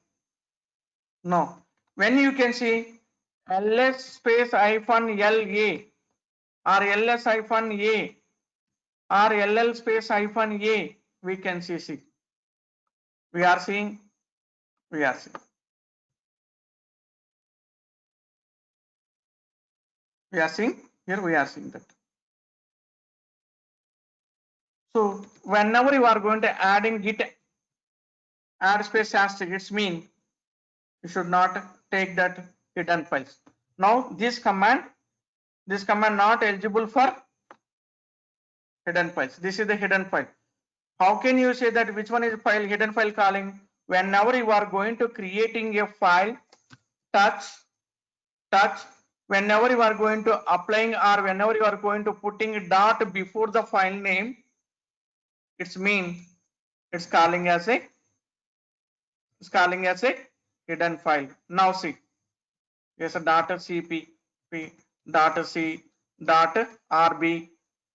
When you can see ls space hyphen la or ls hyphen a or ll space hyphen a, we can see. We are seeing. Here we are seeing that. So whenever you are going to add in git add space asterisk, it's mean you should not take that hidden files. Now this command not eligible for hidden files. This is the hidden file. How can you say that which one is file hidden file calling? Whenever you are going to creating a file, touch, whenever you are going to applying or whenever you are going to putting a dot before the file name, it's mean it's calling as a hidden file. Now see, there's a dot cpp dot c dot rb.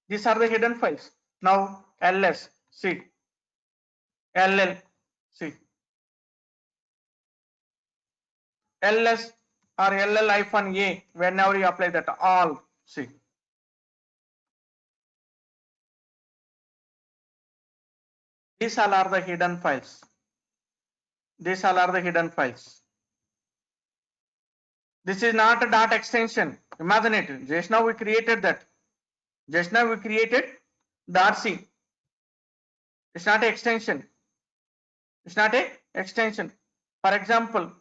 These are the hidden files. Now ls, see, ll, see, ls or ll hyphen a, whenever you apply that all, see, these all are the hidden files. These all are the hidden files. This is not a dot extension. Imagine it. Just now we created that. Just now we created dot c. It's not an extension. It's not a extension. For example,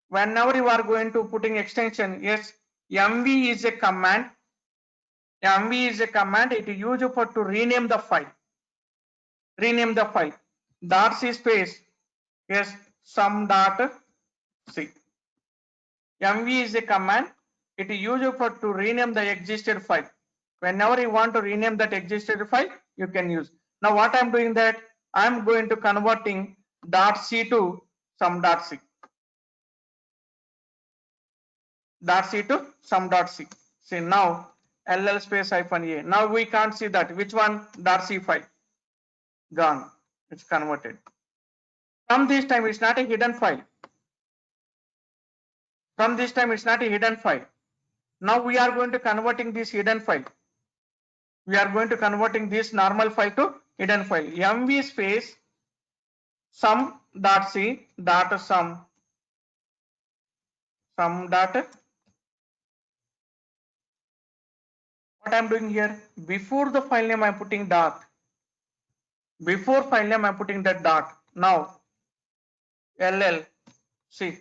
whenever you are going to putting extension, yes, mv is a command. mv is a command. It is used for to rename the file. Rename the file. Dot c space, yes, some dot c. mv is a command. It is used for to rename the existed file. Whenever you want to rename that existed file, you can use. Now what I'm doing that, I'm going to converting dot c to some dot c. Dot c to some dot c. See now ll space hyphen a. Now we can't see that. Which one? Dot c file. Gone. It's converted. From this time it's not a hidden file. From this time it's not a hidden file. Now we are going to converting this hidden file. We are going to converting this normal file to hidden file. mv space sum dot c dot sum dot. What I'm doing here, before the file name I'm putting dot. Before file name I'm putting that dot. Now ll, see,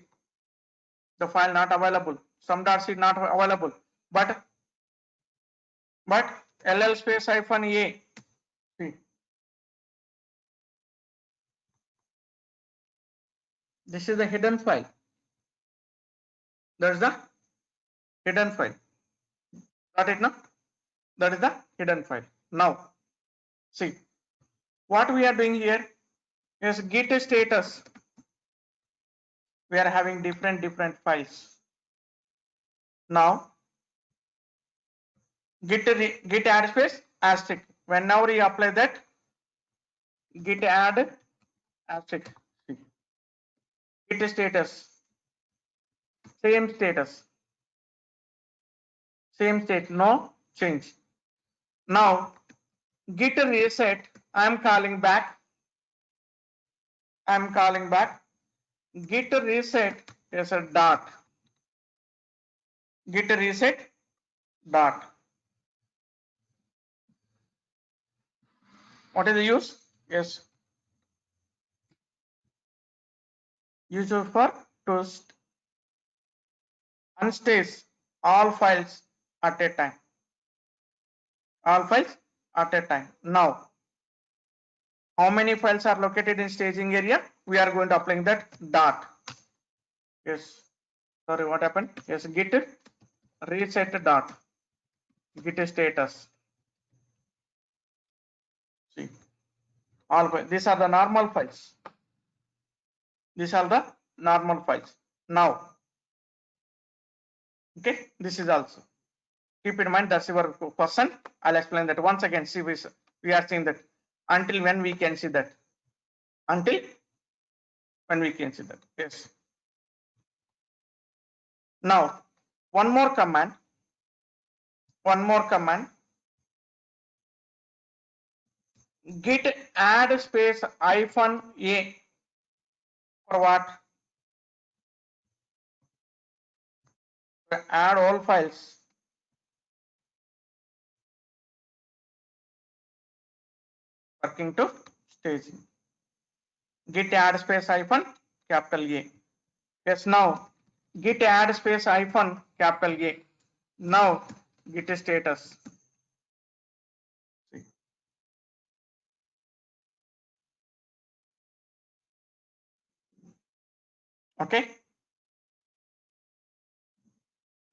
the file not available. Some dot c not available. But ll space hyphen a. See, this is the hidden file. That's the hidden file. Got it now? That is the hidden file. Now see, what we are doing here is git status. We are having different files. Now git add space asterisk. Whenever you apply that, git add asterisk. Git status, same status, same state, no change. Now git reset, I'm calling back. Git reset is a dot. Git reset dot. What is the use? Yes, used for to unstage all files at a time. All files at a time. Now, how many files are located in staging area? We are going to apply that dot. Yes. Sorry, what happened? Yes, git reset dot. Git status. See, all files. These are the normal files. These are the normal files. Now, okay, this is also. Keep in mind that's your question. I'll explain that once again. See, we are seeing that until when we can see that. Until when we can see that. Yes. Now, one more command. Git add space hyphen a for what? Add all files. Working to staging. Git add space hyphen capital A. Yes, now git add space hyphen capital A. Now git status. See, Okay.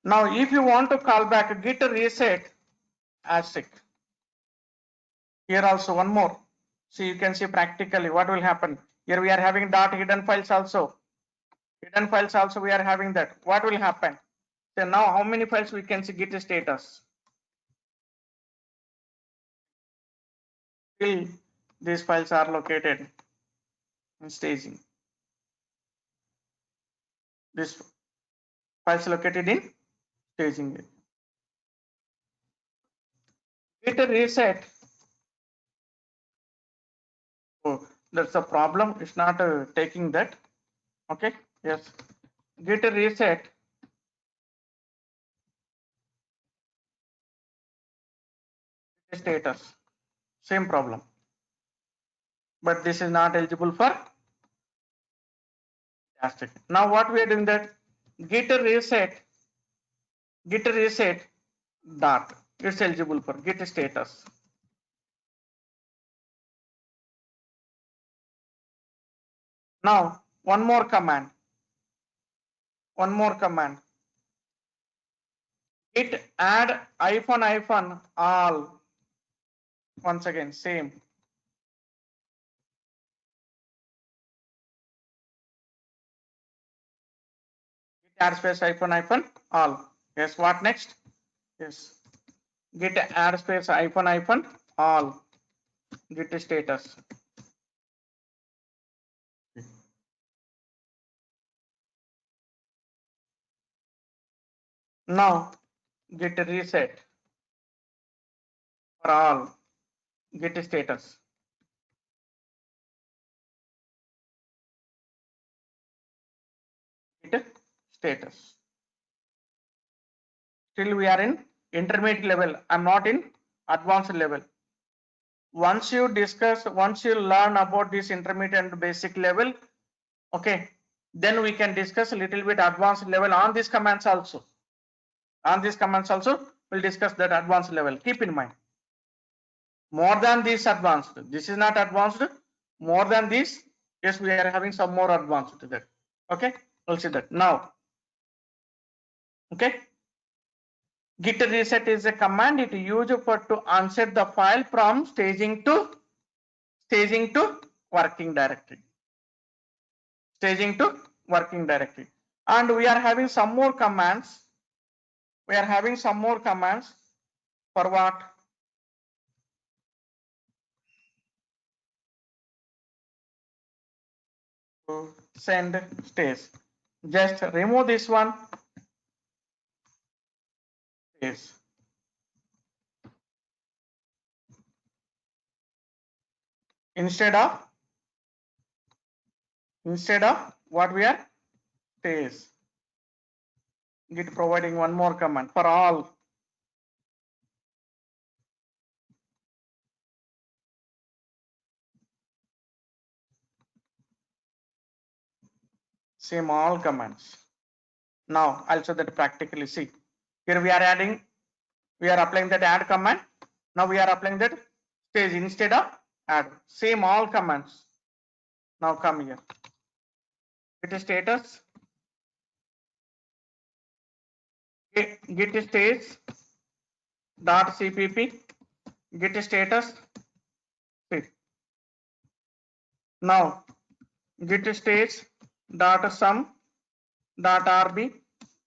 Now, if you want to call back git reset asterisk, here also one more. See, you can see practically what will happen. Here we are having dot hidden files also. Hidden files also we are having that. What will happen? So now how many files we can see git status? Still these files are located in staging. This files located in staging. Git reset. Oh, that's a problem. It's not taking that. Okay. Yes. Git reset. Status. Same problem. But this is not eligible for asterisk. Now what we are doing that git reset dot, it's eligible for git status. Now one more command git add hyphen all, once again same. Add space hyphen all. Yes, what next? Yes, git add space hyphen all, git status. Now git reset for all, git status. Git status. Still we are in intermediate level. I'm not in advanced level. Once you learn about this intermediate and basic level, okay, then we can discuss a little bit advanced level on these commands also. On these commands also, we'll discuss that advanced level. Keep in mind, more than this advanced, this is not advanced. More than this, yes, we are having some more advanced to that. Okay, we'll see that now. Okay, git reset is a command it used for to unset the file from staging to working directory. Staging to working directory. And we are having some more commands. We are having some more commands for what? To send stage. Just remove this one. Stage. Instead of what we are stage. Git providing one more command for all. Same all commands. Now I'll show that practically. See, here we are applying that add command. Now we are applying that stage instead of add. Same all commands. Now come here. Git status. Git stage dot cpp. Git status. See. Now git stage dot sum dot rb.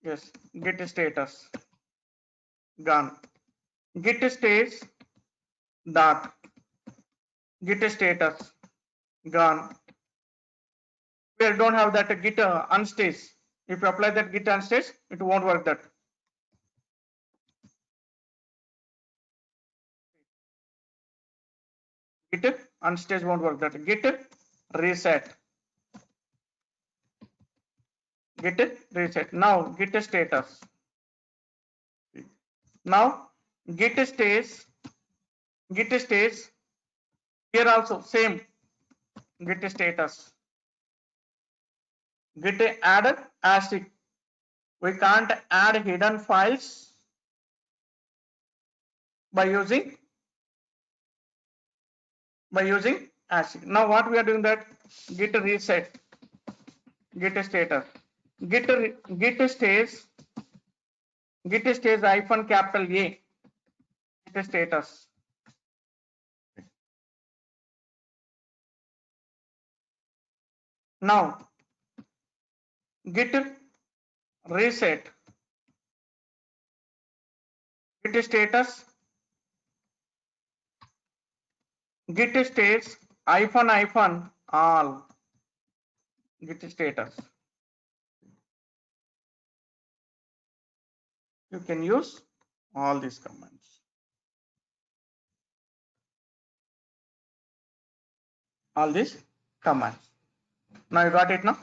Yes, git status gone. Git stage dot git status gone. We don't have that git unstage. If you apply that git unstage, it won't work that. Git unstage won't work that. Git reset. Git reset. Now git status. Now git stage. Here also same git status. Git add asterisk. We can't add hidden files by using asterisk. Now what we are doing that git reset. git status. Git stays hyphen capital A. Git status. Now git reset. Git status. Git stays hyphen all. Git status. You can use all these commands. All these commands. Now you got it now?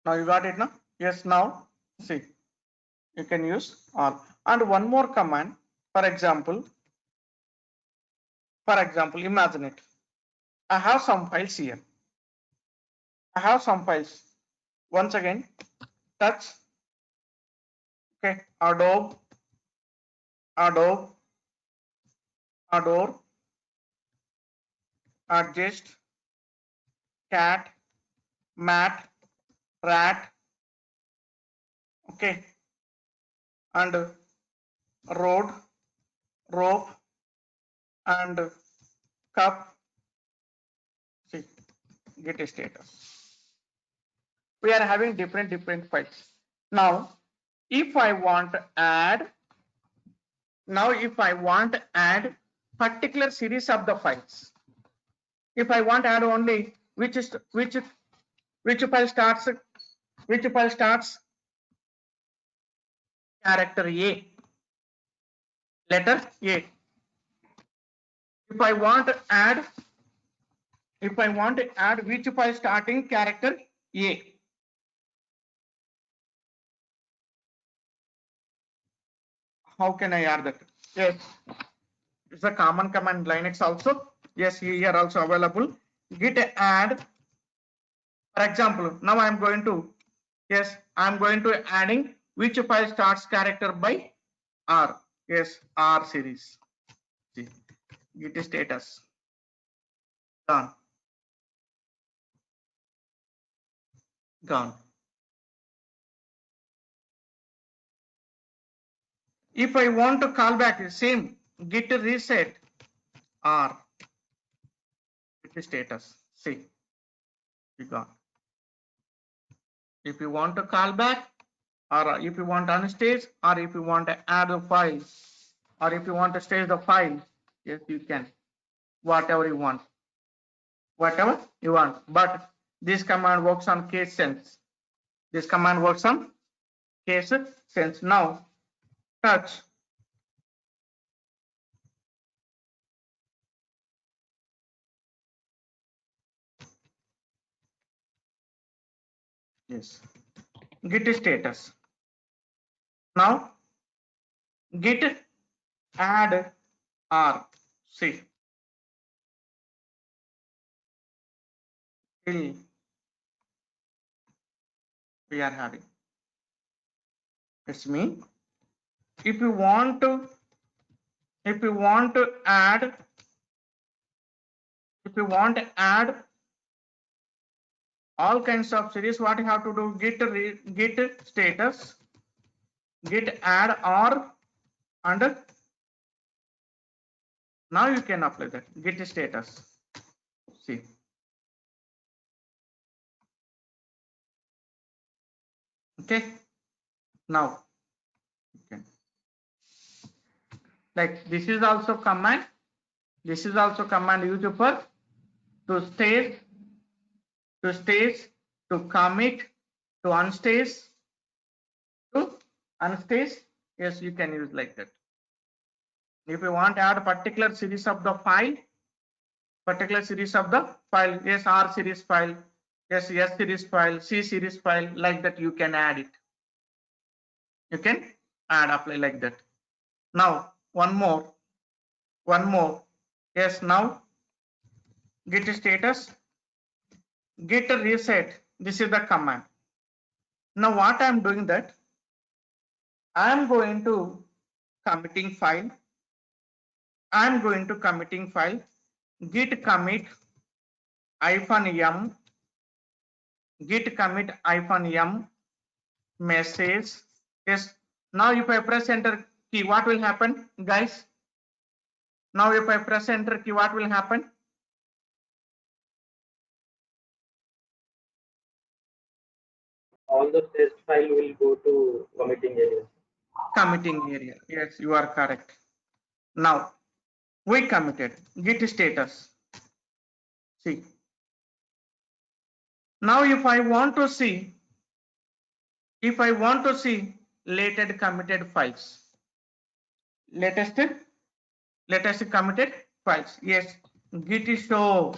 Now you got it now? Yes, now see. You can use all. And one more command, for example, imagine it. I have some files here. I have some files. Once again, touch. Okay, Adobe, adjust, cat, mat, rat. Okay, and road, rope, and cup. See, git status. We are having different files. Now, if I want to add particular series of the files, if I want to add only which file starts character A, letter A. If I want to add which file starting character A. How can I add that? Yes, it's a common command Linux also. Yes, here also available. Git add. For example, now I'm going to adding which file starts character by R. Yes, R series. See, git status. Done. Gone. If I want to call back, same git reset R. Git status. See, we got. If you want to call back, or if you want to unstage, or if you want to add a file, or if you want to stage the file, yes, you can. Whatever you want. But this command works on case sense. Now touch. Yes. Git status. Now git add R. See. Till we are having. It's me. If you want to add all kinds of series, what you have to do? Git status, git add R, and now you can apply that git status. See. Okay. Now you can. Like this is also command. This is also command used for to stage, to commit, to unstage, Yes, you can use like that. If you want to add a particular series of the file, yes, R series file, yes, S series file, C series file, like that you can add it. You can apply like that. Now one more. Yes, now git status, git reset. This is the command. Now what I'm doing that, I'm going to committing file. Git commit -m git commit -m message. Yes. Now if I press enter key, what will happen, guys? Now if I press enter key, what will happen? All the test file will go to committing area. Committing area. Yes, you are correct. Now we committed. Git status. See. Now if I want to see latest committed files, latest committed files. Yes, git show.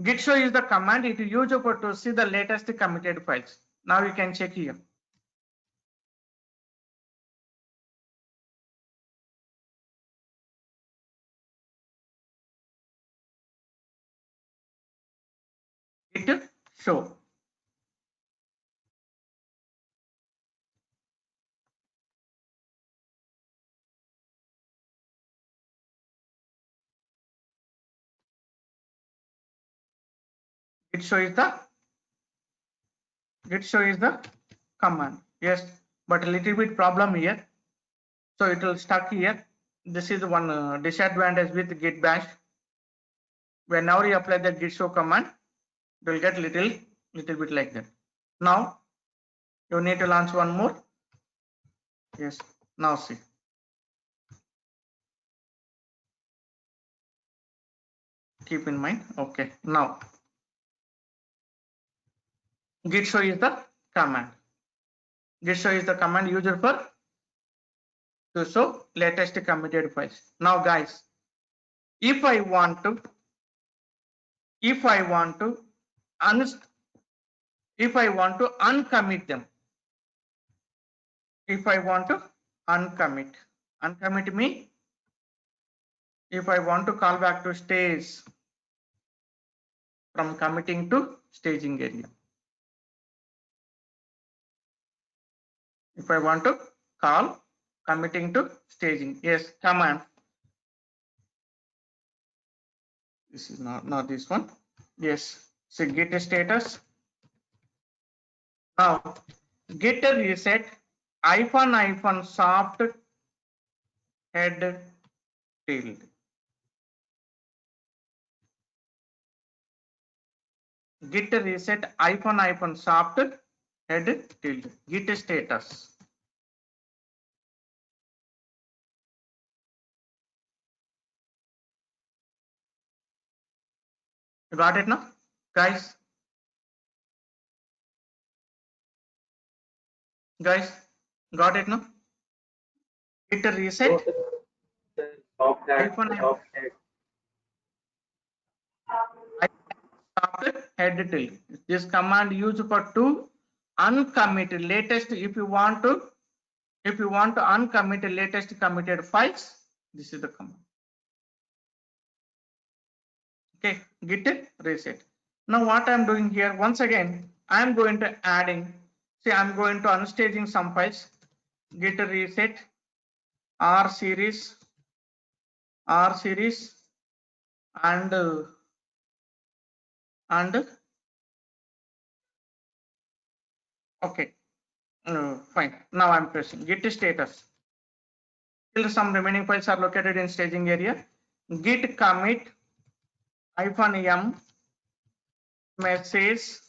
Git show is the command it is used for to see the latest committed files. Now you can check here. Git show. Git show is the command. Yes, but a little bit problem here. So it will stuck here. This is one disadvantage with git bash. Whenever you apply the git show command, it will get little bit like that. Now you need to launch one more. Yes, now see. Keep in mind. Okay, now git show is the command. Git show is the command used for to show latest committed files. Now guys, if I want to uncommit them, uncommit me, if I want to call back to stage from committing to staging area. If I want to call committing to staging, yes, command. This is not this one. Yes, so git status. Now git reset -- soft head tilde. Git reset -- soft head tilde. Git status. You got it now, guys? Guys, got it now? Git reset Soft head. soft head tilde. This command used for to uncommit latest. If you want to uncommit latest committed files, this is the command. Okay, git reset. Now what I'm doing here, once again, I'm going to adding. See, I'm going to unstaging some files. Git reset R series and okay, fine. Now I'm pressing git status. Still some remaining files are located in staging area. Git commit -m message.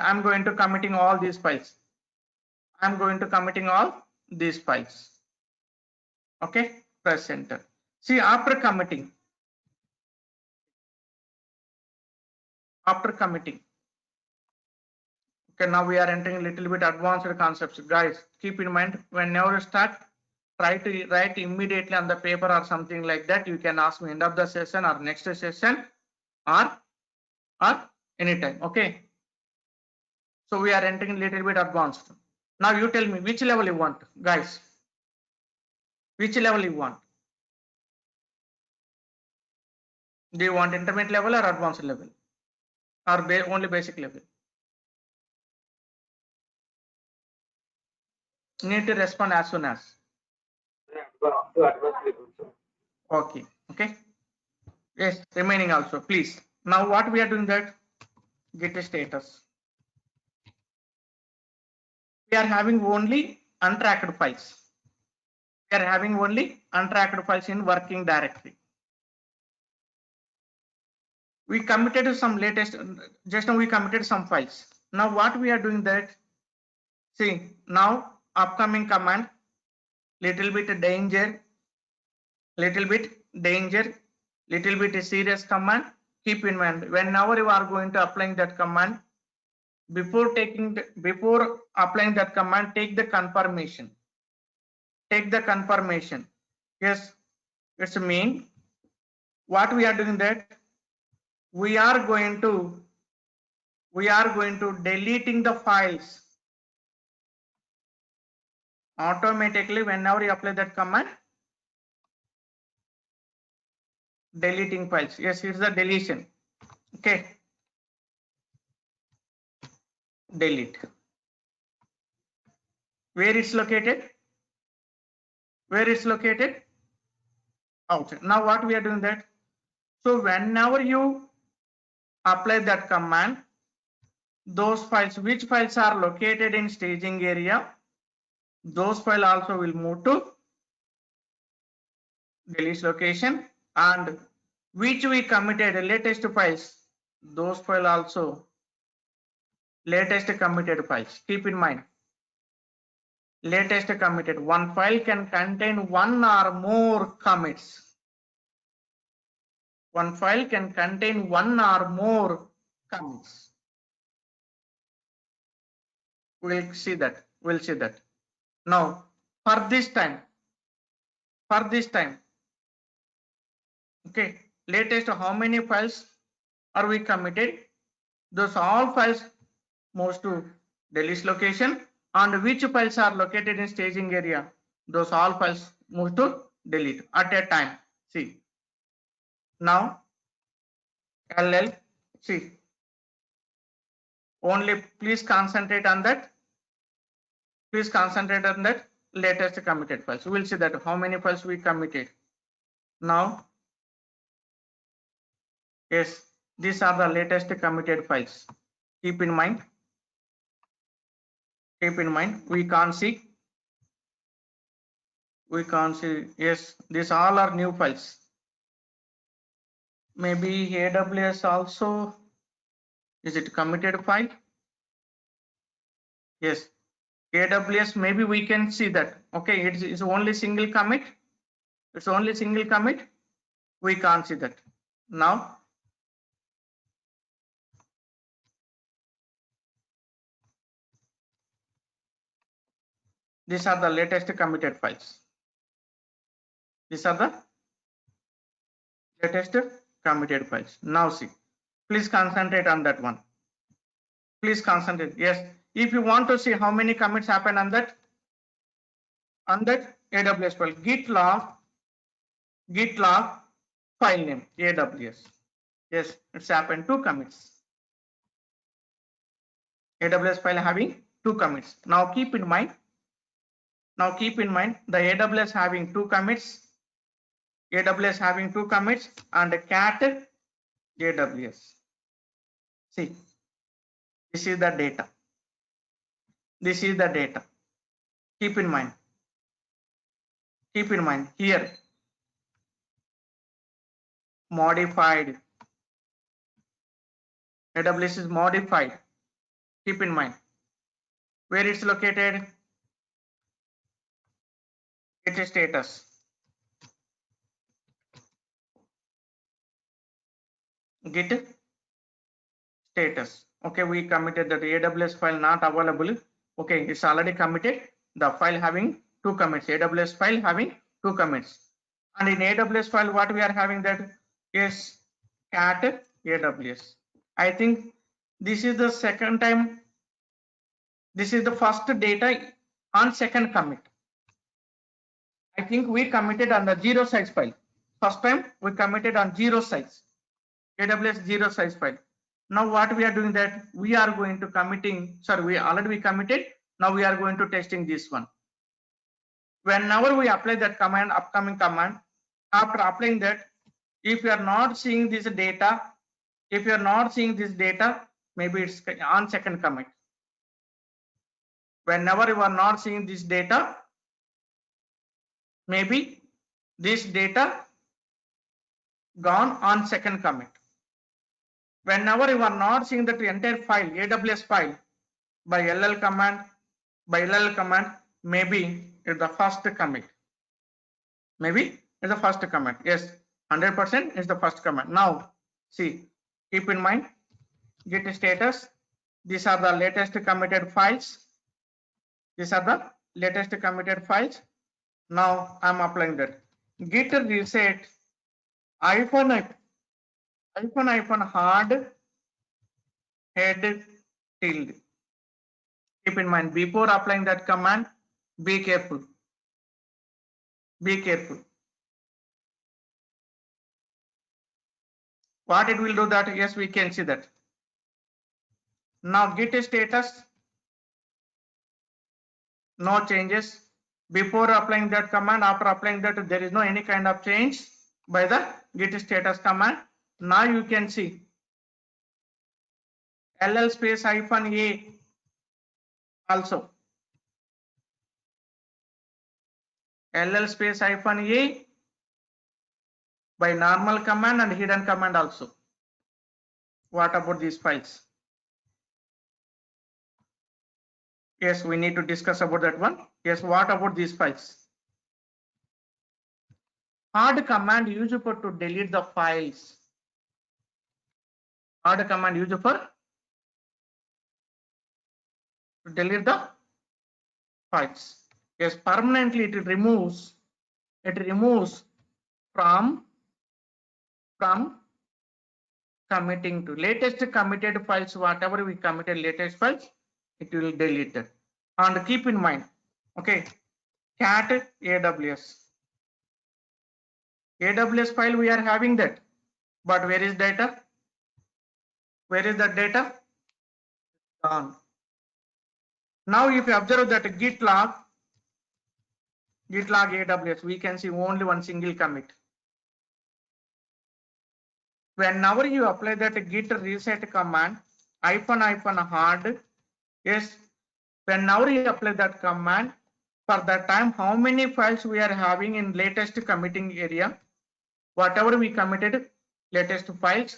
I'm going to committing all these files. Okay, press enter. See, after committing, okay, now we are entering a little bit advanced concepts. Guys, keep in mind, whenever you start, try to write immediately on the paper or something like that. You can ask me end of the session or next session or anytime. Okay. So we are entering a little bit advanced. Now you tell me which level you want, guys. Which level you want? Do you want intermediate level or advanced level? Or only basic level? Need to respond as soon as. To advanced level. Okay. Okay. Yes, remaining also, please. Now what we are doing that, git status. We are having only untracked files. We are having only untracked files in working directory. We committed some latest, just now we committed some files. Now what we are doing that, see now upcoming command, little bit danger, little bit serious command. Keep in mind, whenever you are going to applying that command, before applying that command, take the confirmation. Take the confirmation. Yes, it's mean what we are doing that, we are going to deleting the files automatically whenever you apply that command. Deleting files. Yes, it's the deletion. Okay. Delete. Where it's located? Where it's located? Outside. Now what we are doing that? So whenever you apply that command, those files, which files are located in staging area, those files also will move to delete location, and which we committed latest files, those files also latest committed files. Keep in mind, latest committed, one file can contain one or more commits. One file can contain one or more commits. We'll see that. Now for this time, okay, latest how many files are we committed? Those all files moves to delete location, and which files are located in staging area, those all files move to delete at a time. See now LL, see, only please concentrate on that. Latest committed files. We'll see that how many files we committed. Now yes, these are the latest committed files. Keep in mind, we can't see. Yes, these all are new files. Maybe AWS also, is it committed file? Yes, AWS, maybe we can see that. Okay, it's only single commit. We can't see that. Now these are the latest committed files. Now see, please concentrate on that one. Yes, if you want to see how many commits happen on that AWS file, git log file name AWS. Yes, it's happened 2 commits. AWS file having 2 commits. Now keep in mind, the AWS having 2 commits. And cat AWS. See, this is the data. Keep in mind here, modified. AWS is modified. Keep in mind where it's located. Git status. Okay, we committed that AWS file not available. Okay, it's already committed. The file having 2 commits. AWS file having 2 commits. And in AWS file, what we are having that is cat AWS. I think this is the second time. This is the first data on second commit. I think we committed on the 0 size file. First time we committed on 0 size. AWS 0 size file. Now what we are doing that, we are going to committing, we already committed. Now we are going to testing this one. Whenever we apply that command, upcoming command, after applying that, if you are not seeing this data, If you are not seeing this data, maybe it's on second commit. Whenever you are not seeing this data, maybe this data gone on second commit. Whenever you are not seeing that entire file, AWS file, by LL command, maybe it's the first commit. Maybe it's the first commit. Yes, 100% is the first commit. Now, see, keep in mind, git status. These are the latest committed files. These are the latest committed files. Now I'm applying that. Git reset -hard head tilde. Keep in mind, before applying that command, be careful. Be careful. What it will do that? Yes, we can see that. Now git status, no changes. Before applying that command, after applying that, there is no any kind of change by the git status command. Now you can see ll space -a also. ll space -a by normal command and hidden command also. What about these files? Yes, we need to discuss about that one. Yes, what about these files? Hard command used for to delete the files. Hard command used for to delete the files. Yes, permanently it removes from committing to latest committed files. Whatever we committed latest files, it will delete it. And keep in mind, okay, cat AWS file we are having that, but where is data? Where is that data? Gone. Now if you observe that git log AWS, we can see only one single commit. Whenever you apply that git reset command -hard, yes, whenever you apply that command, for that time how many files we are having in latest committing area, whatever we committed latest files,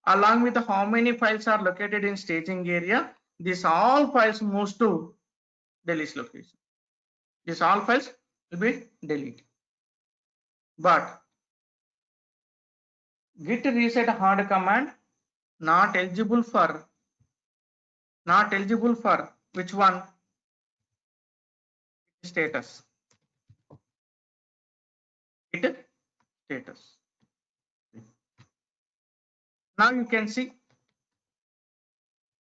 along with how many files are located in staging area, these all files moves to Delhi's location. These all files will be deleted. But git reset hard command not eligible for which one? Status. Git status. Now you can see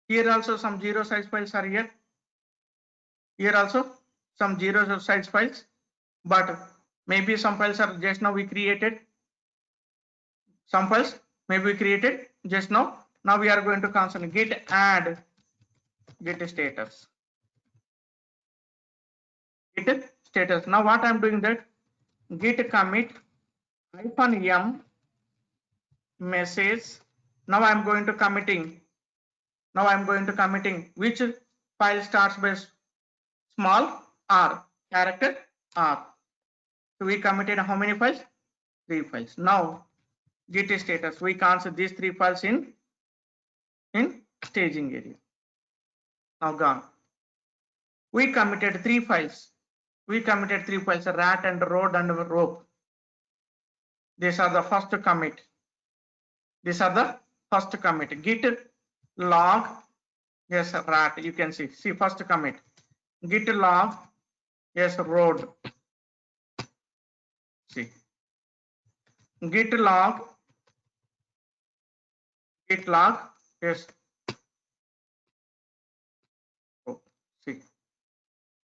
here also some zero size files are here. Here also some zero size files, but maybe some files are just now we created. Some files maybe we created just now. Now we are going to constantly git add git status. Git status. Now what I'm doing that git commit -m message. Now I'm going to committing. Now I'm going to committing which file starts by small r, character r. So we committed how many files? 3 files. Now git status, we can't see these 3 files in staging area. Now gone. We committed 3 files. We committed 3 files, rat and road and rope. These are the first commit. These are the first commit. Git log, yes, rat, you can see first commit. Git log, yes, road. See, git log, yes. Oh, see,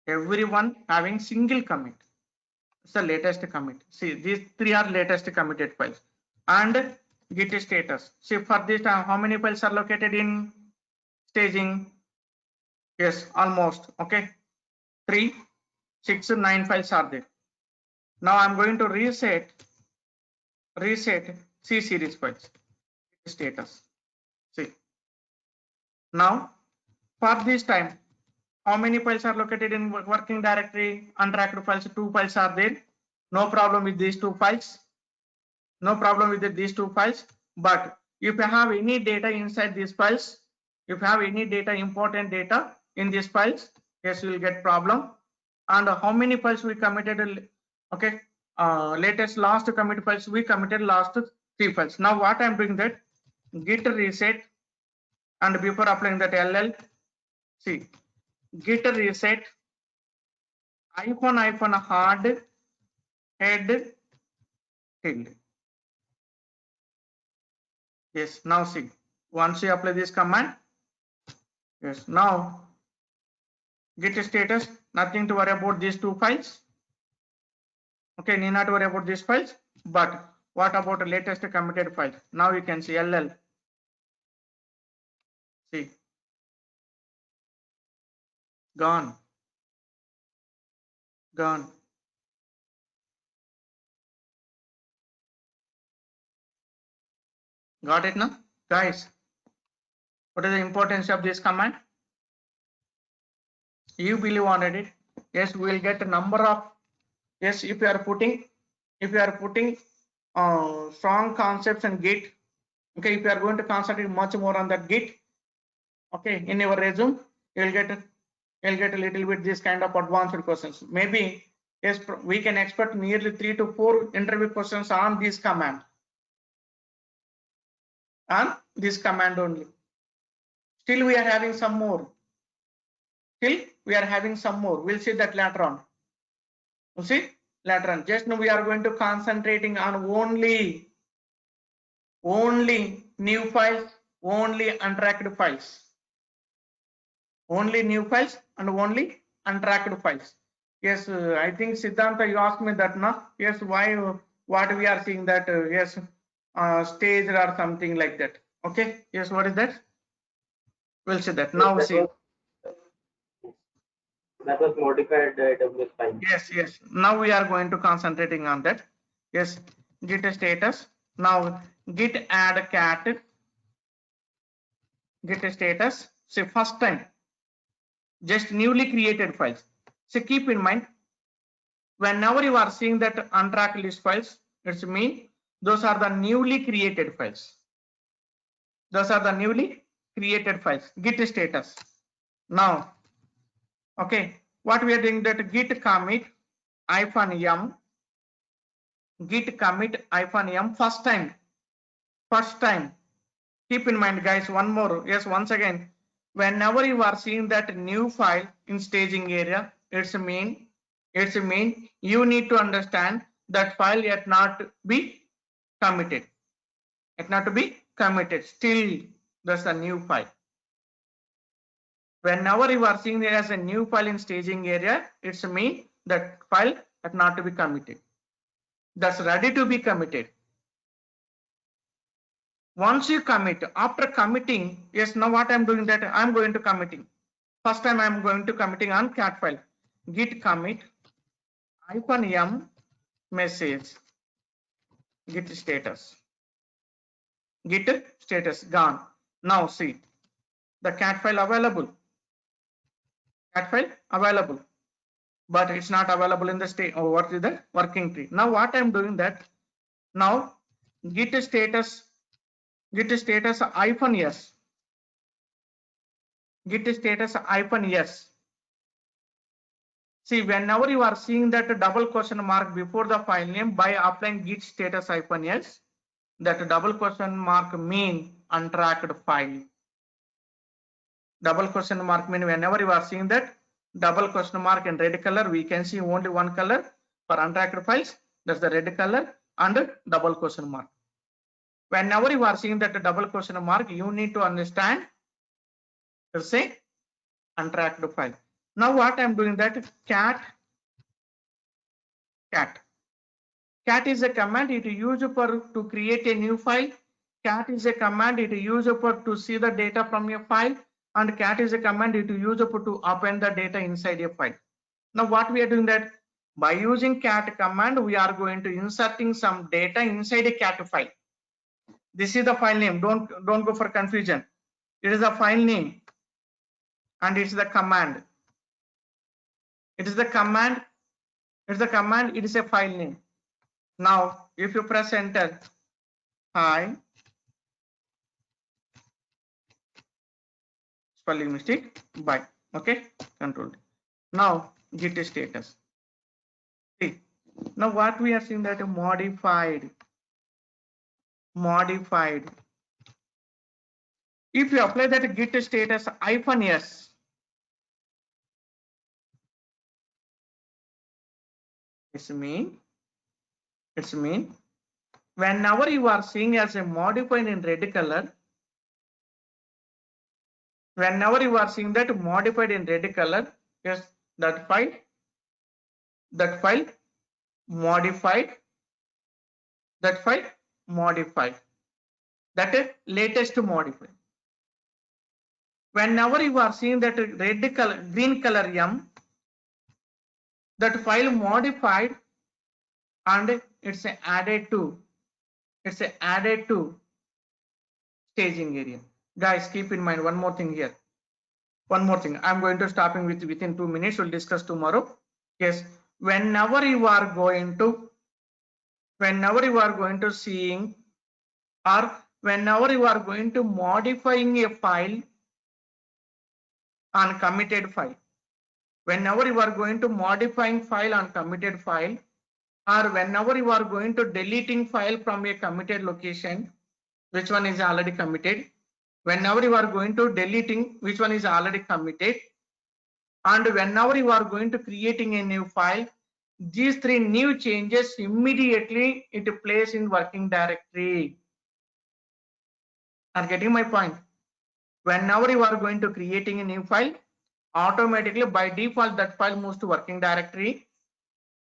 everyone having single commit. It's the latest commit. See, these 3 are latest committed files. And git status. See, for this time, how many files are located in staging? Yes, almost. Okay, 3, 6, 9 files are there. Now I'm going to reset C series files status. See, now for this time, how many files are located in working directory? Untracked files, 2 files are there. No problem with these 2 files. No problem with these 2 files. But if you have any data inside these files, if you have any data, important data in these files, yes, you will get problem. And how many files we committed? Okay, latest last commit files we committed last 3 files. Now what I'm doing that git reset, and before applying that ll, see, git reset -hard head tilde. Yes, now see, once you apply this command, yes, now git status, nothing to worry about these 2 files. Okay, need not worry about these files. But what about the latest committed file? Now you can see ll. See, gone. Gone. Got it now? Guys, what is the importance of this command? You believe on it? Yes, we will get a number of, yes, if you are putting strong concepts in Git, okay, if you are going to concentrate much more on that Git, okay, in your resume, you'll get a little bit this kind of advanced questions. Maybe, yes, we can expect nearly 3 to 4 interview questions on this command. On this command only. Still we are having some more. We'll see that later on. We'll see later on. Just now we are going to concentrating on only new files, only untracked files. Only new files and only untracked files. Yes, I think Siddhanta, you asked me that now. Yes, why? What we are seeing that? Yes, stage or something like that. Okay. Yes, what is that? We'll see that now. See. That was modified AWS file. Yes. Now we are going to concentrating on that. Yes, git status. Now git add cat. Git status. See, first time, just newly created files. So keep in mind, whenever you are seeing that untracked list files, it's mean those are the newly created files. Those are the newly created files. Git status. Now, okay, what we are doing that git commit -m, git commit -m first time. Keep in mind, guys, one more. Yes, once again, whenever you are seeing that new file in staging area, it's mean you need to understand that file yet not be committed. Still, that's a new file. Whenever you are seeing there as a new file in staging area, it's mean that file yet not to be committed. That's ready to be committed. Once you commit, after committing, yes, now what I'm doing that I'm going to committing. First time I'm going to committing on cat file. Git commit -m message git status. Git status gone. Now see the cat file available. But it's not available in the state or what is the working tree. Now what I'm doing that now git status -s. Git status -s. See, whenever you are seeing that double question mark before the file name, by applying git status -s, that double question mark mean untracked file. Double question mark mean whenever you are seeing that double question mark in red color, we can see only one color for untracked files. That's the red color and double question mark. Whenever you are seeing that double question mark, you need to understand, say, untracked file. Now what I'm doing that cat is a command it is used for to create a new file. Cat is a command it is used for to see the data from a file, and cat is a command it is used for to append the data inside a file. Now what we are doing that by using cat command, we are going to inserting some data inside a cat file. This is the file name. Don't go for confusion. It is the file name, and it's the command. It is the command. It's the command. It is a file name. Now, if you press enter, hi, spelling mistake, bye. Okay, control. Now, git status. See, now what we are seeing that modified. If you apply that git status -s, it's mean whenever you are seeing as a modified in red color, whenever you are seeing that modified in red color, yes, that file modified, that is latest modified. Whenever you are seeing that red color, green color M, that file modified, and it's added to staging area. Guys, keep in mind one more thing here. One more thing. I'm going to stopping within 2 minutes. We'll discuss tomorrow. Yes, whenever you are going to seeing, or whenever you are going to modifying a file on committed file, whenever you are going to modifying file on committed file, or whenever you are going to deleting file from a committed location, which one is already committed, whenever you are going to deleting which one is already committed, and whenever you are going to creating a new file, these three new changes immediately it plays in working directory. Are getting my point? Whenever you are going to creating a new file, automatically by default that file moves to working directory,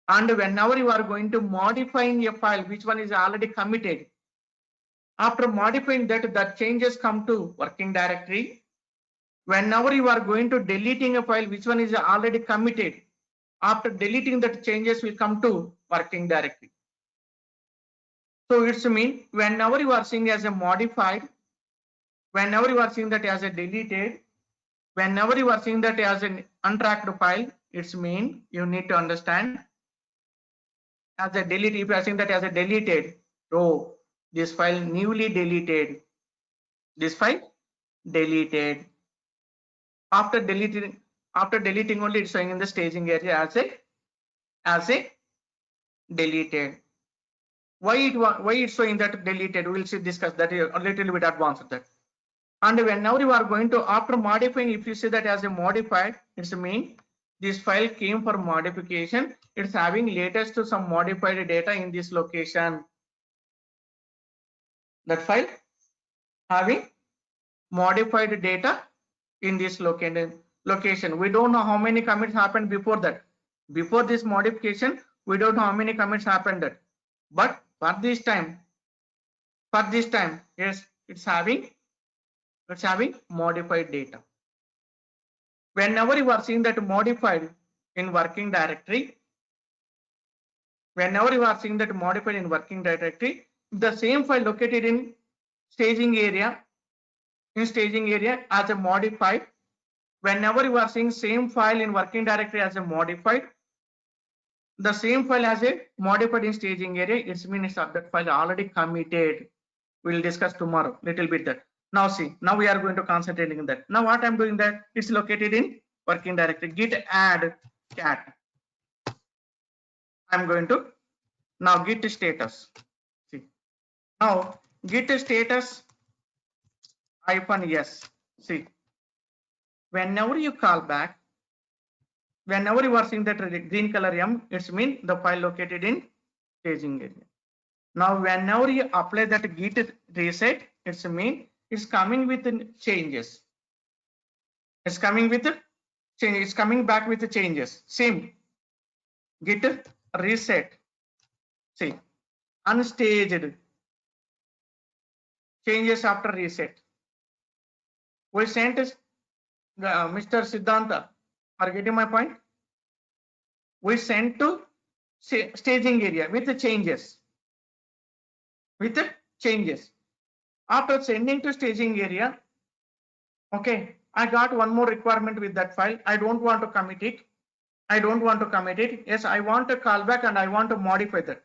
and whenever you are going to modifying a file which one is already committed, after modifying that changes come to working directory. Whenever you are going to deleting a file which one is already committed, after deleting that changes will come to working directory. So it's mean whenever you are seeing as a modified, whenever you are seeing that as a deleted, whenever you are seeing that as an untracked file, it's mean you need to understand as a delete. If you are seeing that as a deleted, oh, this file newly deleted, this file deleted. After deleting only it's showing in the staging area as a deleted. Why it's showing that deleted? We'll discuss that a little bit advanced that. And whenever you are going to after modifying, if you see that as a modified, it's mean this file came for modification. It's having latest to some modified data in this location. That file having modified data in this location. We don't know how many commits happened before that. Before this modification, we don't know how many commits happened that. But for this time, yes, it's having modified data. Whenever you are seeing that modified in working directory, the same file located in staging area as a modified. Whenever you are seeing same file in working directory as a modified, the same file as a modified in staging area, it means that file already committed. We'll discuss tomorrow little bit that. Now see, now we are going to concentrate on that. Now what I'm doing that, it's located in working directory, git add cat. I'm going to now git status. See, now git status -s. See, whenever you call back, whenever you are seeing that green color M, it's mean the file located in staging area. Now whenever you apply that git reset, it's mean it's coming with changes. It's coming with change. It's coming back with the changes. Same git reset. See, unstaged changes after reset. We sent Mr. Siddhanta. Are getting my point? We sent to staging area with the changes. After sending to staging area, okay, I got one more requirement with that file. I don't want to commit it. I don't want to commit it. Yes, I want to call back and I want to modify that.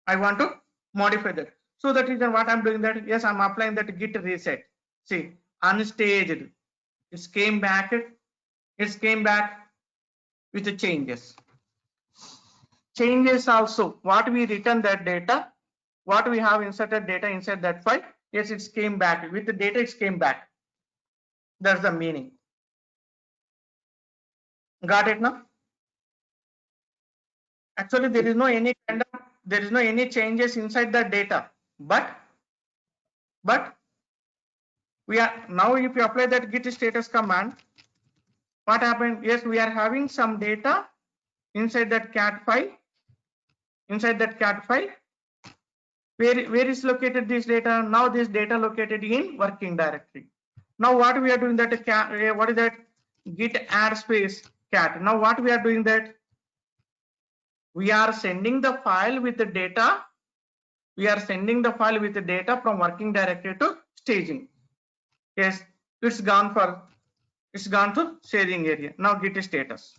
I want to modify that. So that is what I'm doing that. Yes, I'm applying that git reset. See, unstaged. It came back. It came back with the changes. Changes also. What we return that data, what we have inserted data inside that file. Yes, it came back with the data. It came back. That's the meaning. Got it now? Actually, there is no any changes inside the data, but we are now, if you apply that git status command, what happened? Yes, we are having some data inside that cat file. Inside that cat file, where is located this data? Now this data located in working directory. Now what we are doing that cat, what is that? Git add space cat. Now what we are doing that? We are sending the file with the data. We are sending the file with the data from working directory to staging. Yes, it's gone to staging area. Now git status.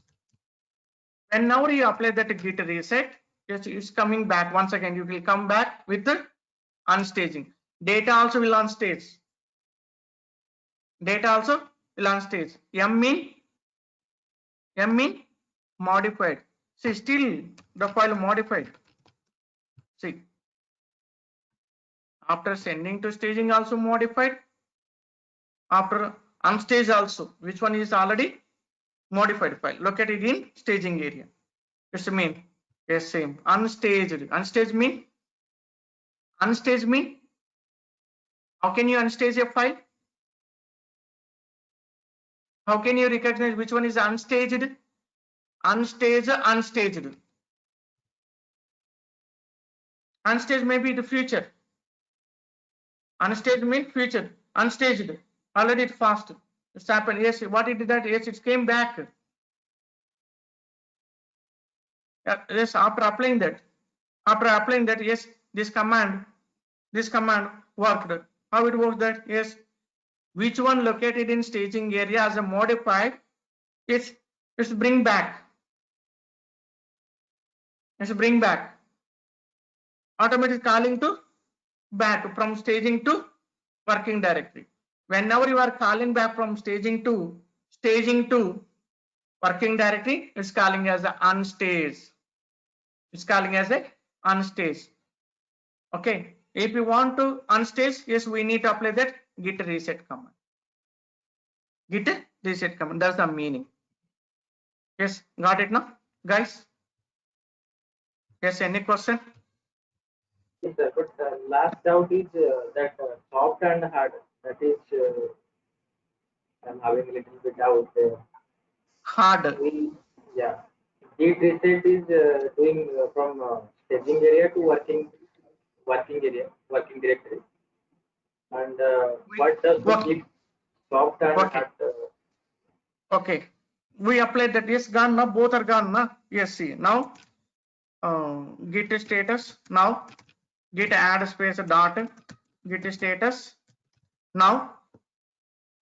And now you apply that git reset. Yes, it's coming back once again. You will come back with the unstaging. Data also will unstage. Data also will unstage. M mean modified. See, still the file modified. See, after sending to staging also modified. After unstage also, which one is already modified file located in staging area. It's mean, yes, same. Unstaged. Unstaged mean how can you unstage a file? How can you recognize which one is unstaged? Unstaged. Unstaged may be the future. Unstaged means future. Unstaged. Already it fast. It's happened. Yes, what it did that? Yes, it came back. Yes, after applying that, yes, this command worked. How it works that? Yes, which one located in staging area as a modified, it's bring back. It's bring back. Automatic calling to back from staging to working directory. Whenever you are calling back from staging to working directory, it's calling as a unstaged. It's calling as a unstaged. Okay. If you want to unstage, yes, we need to apply that git reset command. Git reset command. That's the meaning. Yes, got it now, guys? Yes, any question? Yes, sir. But last doubt is that soft and hard. That is, I'm having a little bit doubt there. Hard. Yeah. Git reset is doing from staging area to working directory. And what does the git soft and hard? Okay. We applied that. Yes, gone now. Both are gone now. Yes, see now. Git status now. Git add space dot git status. Now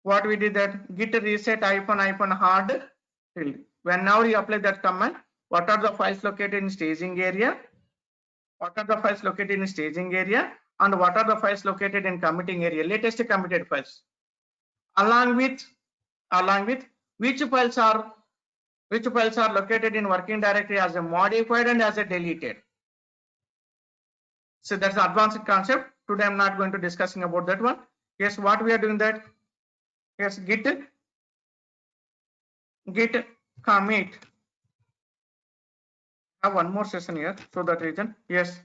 what we did that git reset hard tilde. Whenever you apply that command, what are the files located in staging area? What are the files located in staging area? And what are the files located in committing area? Latest committed files. Along with which files are located in working directory as a modified and as a deleted. So that's an advanced concept. Today I'm not going to discussing about that one. Yes, what we are doing that? Yes, git commit. I have one more session here, so that reason. Yes,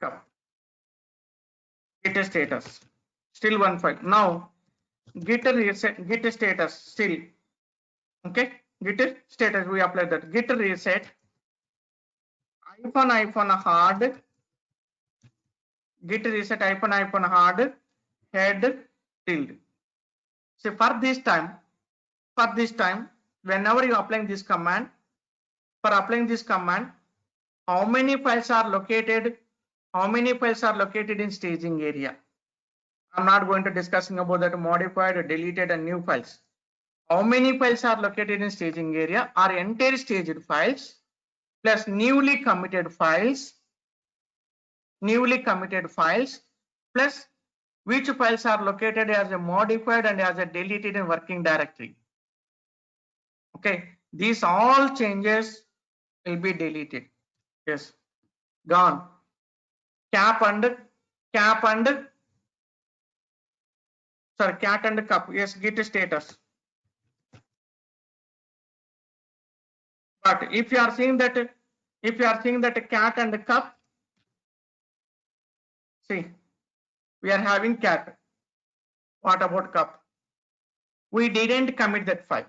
come. Git status. Still one file. Now git reset, git status still. Okay, git status we apply that. Git reset hard. Git reset hard head tilde. So for this time, whenever you applying this command, how many files are located how many files are located in staging area? I'm not going to discussing about that modified, deleted and new files. How many files are located in staging area are entire staged files plus newly committed files plus which files are located as a modified and as a deleted in working directory. Okay, these all changes will be deleted. Yes, gone. Cat and cup. Yes, git status. But if you are seeing that cat and cup, see, we are having cat. What about cup? We didn't commit that file.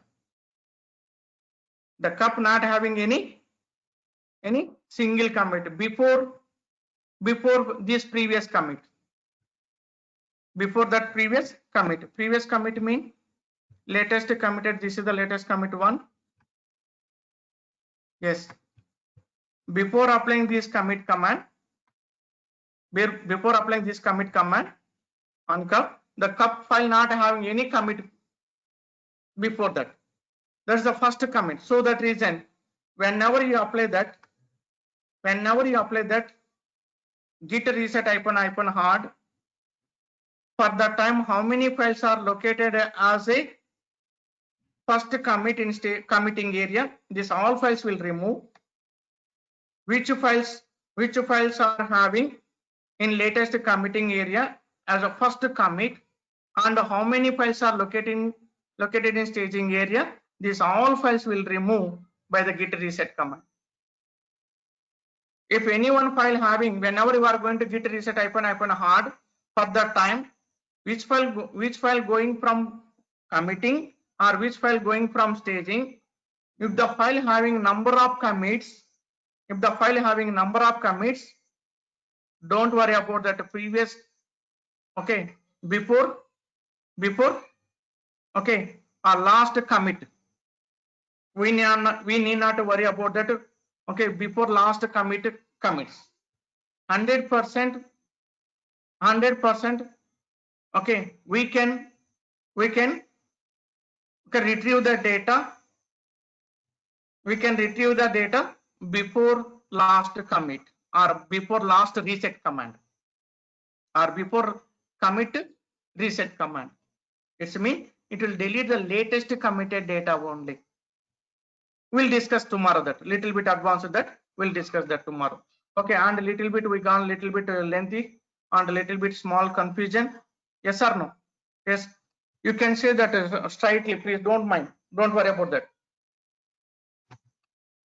The cup not having any single commit before this previous commit. Before that previous commit mean latest committed. This is the latest commit one. Yes. Before applying this commit command, on cup, the cup file not having any commit before that. That's the first commit. So that reason, whenever you apply that, git reset icon hard. For that time, how many files are located as a first commit in committing area? This all files will remove. Which files are having in latest committing area as a first commit, and how many files are located in staging area? These all files will remove by the git reset command. If any one file having, whenever you are going to git reset icon hard, for that time, which file going from committing or which file going from staging, if the file having number of commits, don't worry about that previous, okay, before okay, our last commit, we need not worry about that. Okay, before last commits 100%, okay, we can retrieve the data. We can retrieve the data before last commit or before last reset command or before commit reset command. It means it will delete the latest committed data only. We'll discuss tomorrow that little bit advanced that we'll discuss that tomorrow. Okay, and a little bit we gone little bit lengthy and a little bit small confusion. Yes or no? Yes, you can say that straightly, please don't mind, don't worry about that.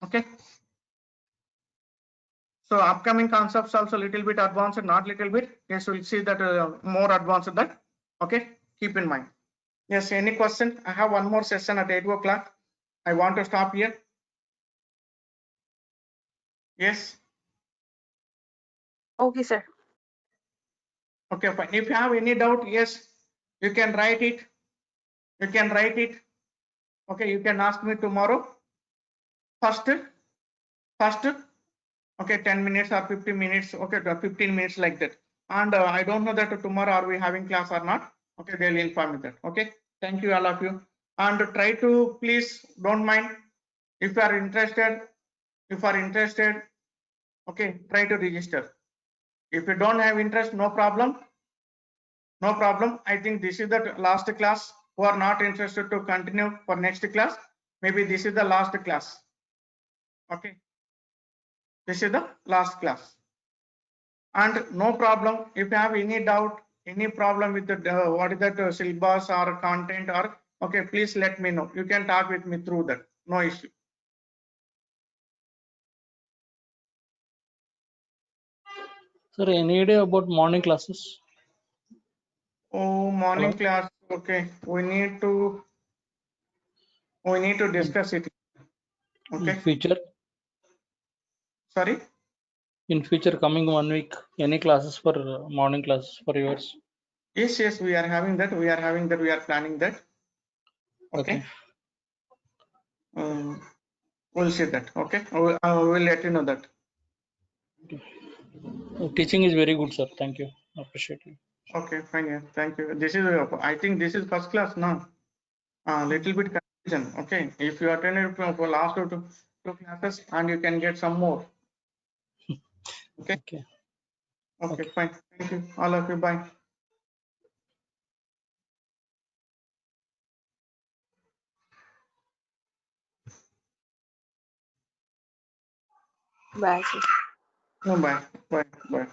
Okay, so upcoming concepts also little bit advanced, not little bit. Yes, we'll see that more advanced that. Okay, keep in mind. Yes, any question? I have one more session at 8 o'clock. I want to stop here. Yes. Okay, sir. Okay, fine. If you have any doubt, yes, you can write it. Okay, you can ask me tomorrow. First, okay, 10 minutes or 15 minutes, okay, 15 minutes like that. And I don't know that tomorrow are we having class or not. Okay, they'll inform me that. Okay, thank you all of you. And try to, please don't mind, if you are interested, okay, try to register. If you don't have interest, no problem. I think this is the last class. Who are not interested to continue for next class, maybe this is the last class. Okay, this is the last class. And no problem, if you have any doubt, any problem with the what is that syllabus or content or, okay, please let me know. You can talk with me through that, no issue. Sir, any idea about morning classes? Oh, morning class. Okay, we need to discuss it. Okay. In future? Sorry? In future, coming 1 week, any classes for morning classes for yours? Yes, we are having that. We are planning that. Okay. We'll see that. Okay. We'll let you know that. Teaching is very good, sir. Thank you. Appreciate it. Okay, fine. Yeah, thank you. This is, I think this is first class now. Little bit confusion. Okay, if you attended for last two classes, and you can get some more. Okay. Okay. Okay, Okay. fine. Thank you. All of you. Bye. Bye, sir. No, bye. Bye. Bye.